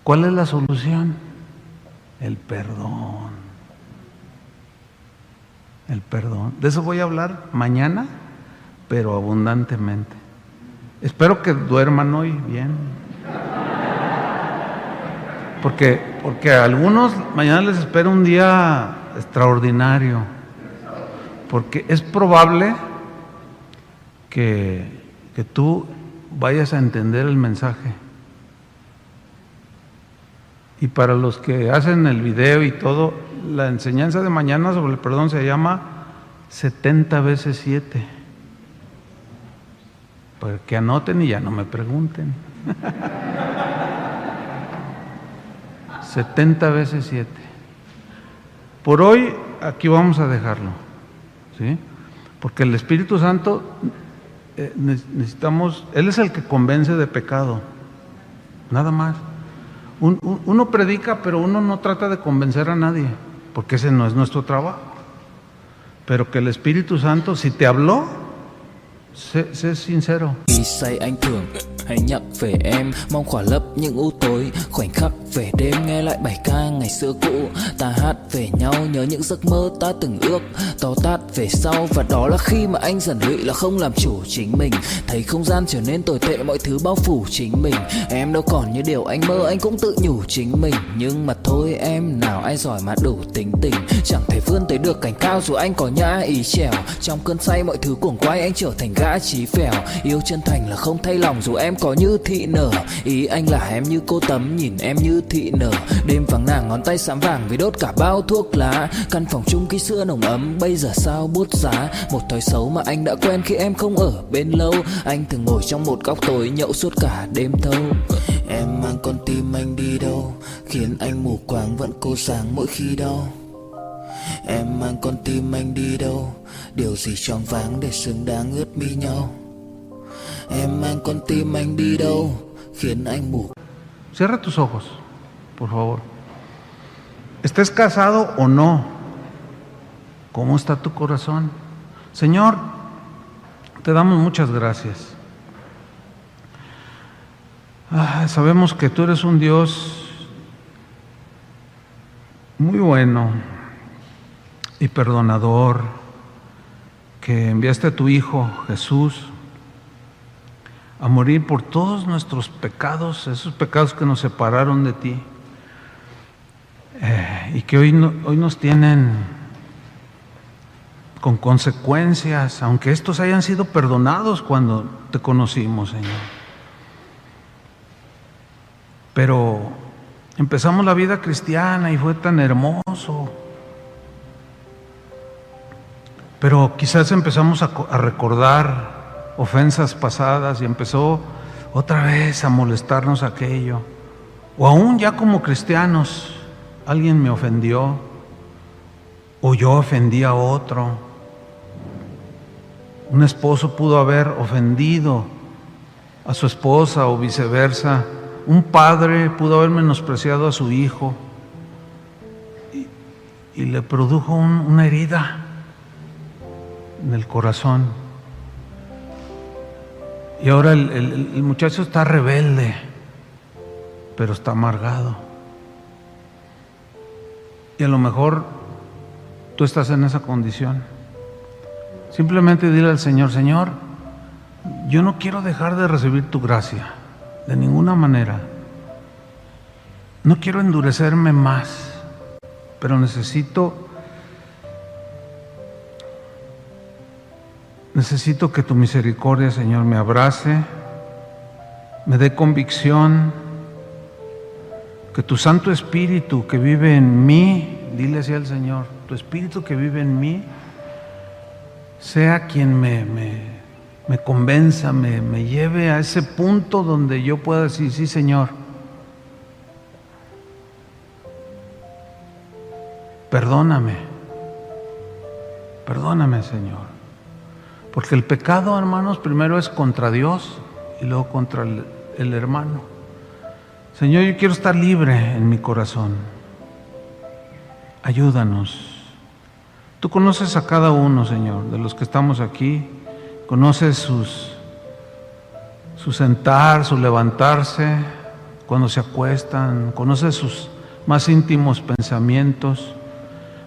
¿Cuál es la solución? El perdón. El perdón. De eso voy a hablar mañana, pero abundantemente. Espero que duerman hoy bien. Porque a algunos mañana les espera un día extraordinario. Porque es probable que tú vayas a entender el mensaje. Y para los que hacen el video y todo, la enseñanza de mañana sobre el perdón se llama 70 veces 7. Para que anoten y ya no me pregunten. 70 veces 7. Por hoy aquí vamos a dejarlo, ¿sí? Porque el Espíritu Santo necesitamos, Él es el que convence de pecado, nada más. Uno predica, pero uno no trata de convencer a nadie, porque ese no es nuestro trabajo. Pero que el Espíritu Santo, si te habló, sé sincero. Khi say anh thường hãy nhắc về em, mong khỏa lấp những u tối, khoảnh khắc về đêm nghe lại bài ca ngày xưa cũ. Ta hát về nhau nhớ những giấc mơ ta từng ước, to tát về sau và đó là khi mà anh dần lụy là không làm chủ chính mình, thấy không gian trở nên tồi tệ, mọi thứ bao phủ chính mình. Em đâu còn như điều anh mơ, anh cũng tự nhủ chính mình, nhưng mà thôi em, nào ai giỏi mà đủ tính tình, chẳng thể vươn tới được cảnh cao dù anh có nhã ý trèo. Trong cơn say mọi thứ cuồng quay, anh trở thành gã chí phèo, yêu chân thành là không thay lòng dù em có như thị nở. Ý anh là em như cô tấm, nhìn em như thị nở. Đêm vắng nàng ngón tay xám vàng vì đốt cả bao thuốc lá. Căn phòng chung khi xưa nồng ấm, bây giờ sao bút giá. Một thói xấu mà anh đã quen khi em không ở bên lâu. Anh thường ngồi trong một góc tối nhậu suốt cả đêm thâu. Em mang con tim anh đi đâu, khiến anh mù quáng vẫn cô sáng mỗi khi đau. Em mang con tim anh đi đâu, điều gì choáng váng để xứng đáng ướt mi nhau. Em mang con tim anh đi đâu, khiến anh mù. Cierra tus ojos, por favor. Estés casado o no, ¿cómo está tu corazón? Señor, te damos muchas gracias. Sabemos que tú eres un Dios muy bueno y perdonador, que enviaste a tu Hijo Jesús a morir por todos nuestros pecados, esos pecados que nos separaron de ti, y que hoy nos tienen con consecuencias, aunque estos hayan sido perdonados cuando te conocimos, Señor. Pero empezamos la vida cristiana y fue tan hermoso. Pero quizás empezamos a recordar ofensas pasadas y empezó otra vez a molestarnos aquello. O aún ya como cristianos, alguien me ofendió o yo ofendí a otro. Un esposo pudo haber ofendido a su esposa o viceversa. Un padre pudo haber menospreciado a su hijo y le produjo una herida en el corazón. Y ahora el muchacho está rebelde, pero está amargado. Y a lo mejor tú estás en esa condición. Simplemente dile al Señor: Señor, yo no quiero dejar de recibir tu gracia, de ninguna manera. No quiero endurecerme más, pero necesito que tu misericordia, Señor, me abrace, me dé convicción, que tu Santo Espíritu que vive en mí, dile así al Señor, tu Espíritu que vive en mí, sea quien me convenza, me lleve a ese punto donde yo pueda decir: sí, Señor, perdóname, Señor. Porque el pecado, hermanos, primero es contra Dios y luego contra el hermano. Señor, yo quiero estar libre en mi corazón. Ayúdanos. Tú conoces a cada uno, Señor, de los que estamos aquí. Conoces su sentar, su levantarse, cuando se acuestan. Conoces sus más íntimos pensamientos.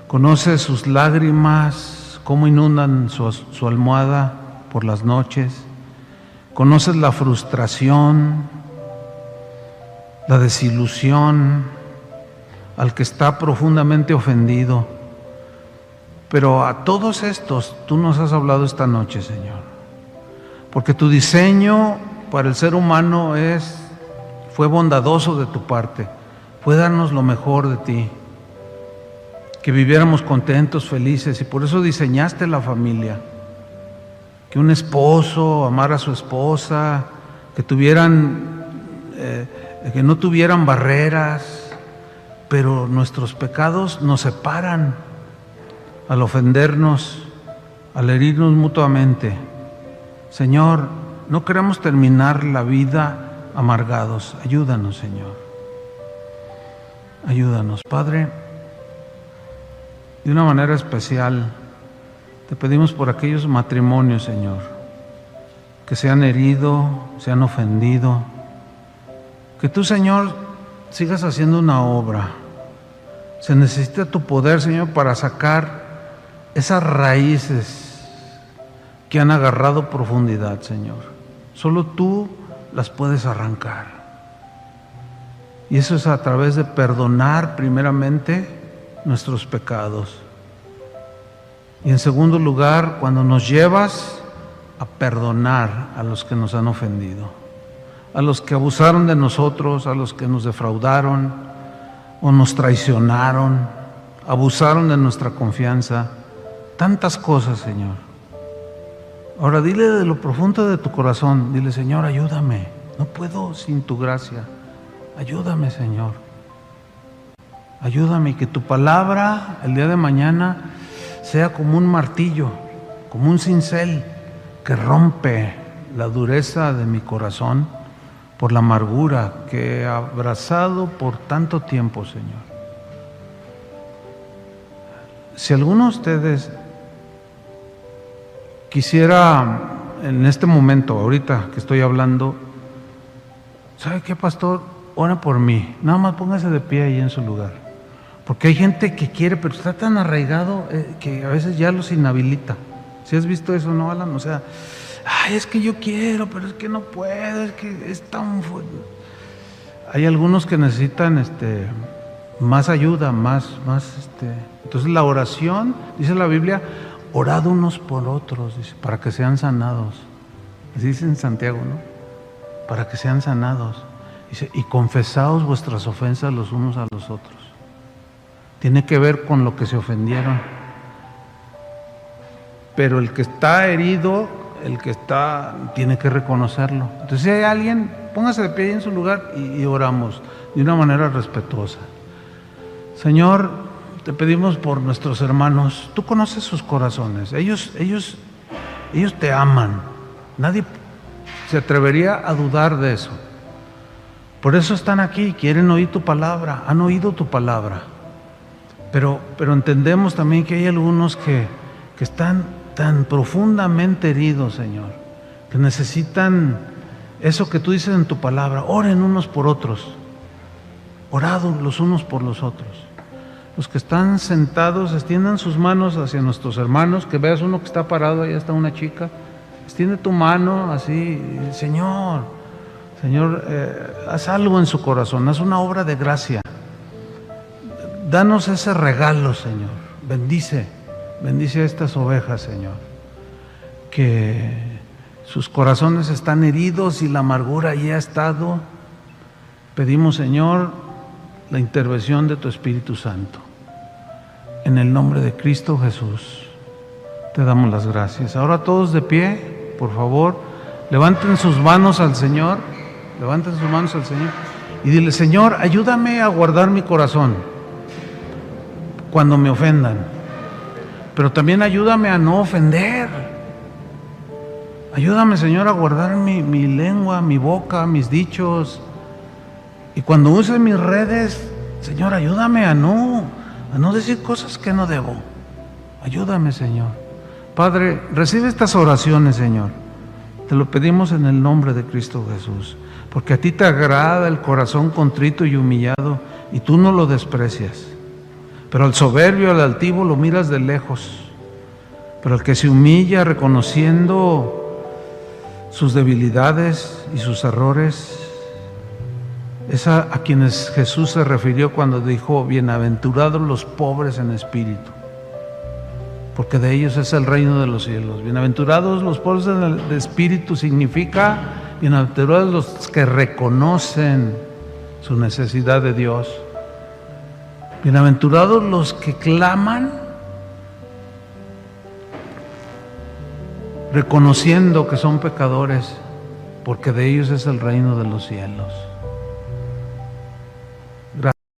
Conoces sus lágrimas, cómo inundan su almohada por las noches. Conoces la frustración, la desilusión, al que está profundamente ofendido. Pero a todos estos tú nos has hablado esta noche, Señor, porque tu diseño para el ser humano fue bondadoso de tu parte, fue darnos lo mejor de ti, que viviéramos contentos, felices, y por eso diseñaste la familia, que un esposo amara a su esposa, que no tuvieran barreras, pero nuestros pecados nos separan al ofendernos, al herirnos mutuamente. Señor, no queremos terminar la vida amargados. Ayúdanos, Señor. Ayúdanos, Padre. De una manera especial, te pedimos por aquellos matrimonios, Señor, que se han herido, se han ofendido. Que tú, Señor, sigas haciendo una obra. Se necesita tu poder, Señor, para sacar esas raíces que han agarrado profundidad, Señor. Solo tú las puedes arrancar. Y eso es a través de perdonar primeramente nuestros pecados. Y en segundo lugar, cuando nos llevas a perdonar a los que nos han ofendido, a los que abusaron de nosotros, a los que nos defraudaron o nos traicionaron, abusaron de nuestra confianza, tantas cosas, Señor. Ahora dile de lo profundo de tu corazón, dile: Señor, ayúdame, no puedo sin tu gracia, ayúdame, Señor. Ayúdame y que tu palabra el día de mañana sea como un martillo, como un cincel que rompe la dureza de mi corazón por la amargura que he abrazado por tanto tiempo, Señor. Si alguno de ustedes quisiera en este momento, ahorita que estoy hablando, ¿sabe qué, pastor? Ora por mí. Nada más póngase de pie ahí en su lugar. Porque hay gente que quiere, pero está tan arraigado que a veces ya los inhabilita. ¿Sí has visto eso, no, Alan? O sea, ay, es que yo quiero, pero es que no puedo, es que es tan fuerte. Hay algunos que necesitan más ayuda, Entonces la oración, dice la Biblia, orad unos por otros, dice, para que sean sanados. Así dice en Santiago, ¿no? Para que sean sanados. Dice, y confesaos vuestras ofensas los unos a los otros. Tiene que ver con lo que se ofendieron. Pero el que está herido, tiene que reconocerlo. Entonces, si hay alguien, póngase de pie en su lugar y oramos de una manera respetuosa. Señor, te pedimos por nuestros hermanos. Tú conoces sus corazones. Ellos te aman. Nadie se atrevería a dudar de eso. Por eso están aquí, quieren oír tu palabra, han oído tu palabra. Pero entendemos también que hay algunos que están tan profundamente heridos, Señor, que necesitan eso que tú dices en tu palabra. Oren unos por otros, orad los unos por los otros. Los que están sentados, extiendan sus manos hacia nuestros hermanos, que veas uno que está parado, allá está una chica, extiende tu mano así, Señor, haz algo en su corazón, haz una obra de gracia. Danos ese regalo, Señor. Bendice a estas ovejas, Señor, que sus corazones están heridos y la amargura ya ha estado. Pedimos, Señor, la intervención de tu Espíritu Santo. En el nombre de Cristo Jesús, te damos las gracias. Ahora todos de pie, por favor, levanten sus manos al Señor, y dile, Señor, ayúdame a guardar mi corazón cuando me ofendan, pero también ayúdame a no ofender. Ayúdame, Señor, a guardar mi lengua, mi boca, mis dichos, y cuando use mis redes, Señor, ayúdame a no decir cosas que no debo. Ayúdame, Señor. Padre, recibe estas oraciones, Señor. Te lo pedimos en el nombre de Cristo Jesús, porque a ti te agrada el corazón contrito y humillado, y tú no lo desprecias. Pero al soberbio, al altivo, lo miras de lejos. Pero al que se humilla reconociendo sus debilidades y sus errores, es a quienes Jesús se refirió cuando dijo, bienaventurados los pobres en espíritu, porque de ellos es el reino de los cielos. Bienaventurados los pobres de espíritu significa bienaventurados los que reconocen su necesidad de Dios. Bienaventurados los que claman reconociendo que son pecadores, porque de ellos es el reino de los cielos.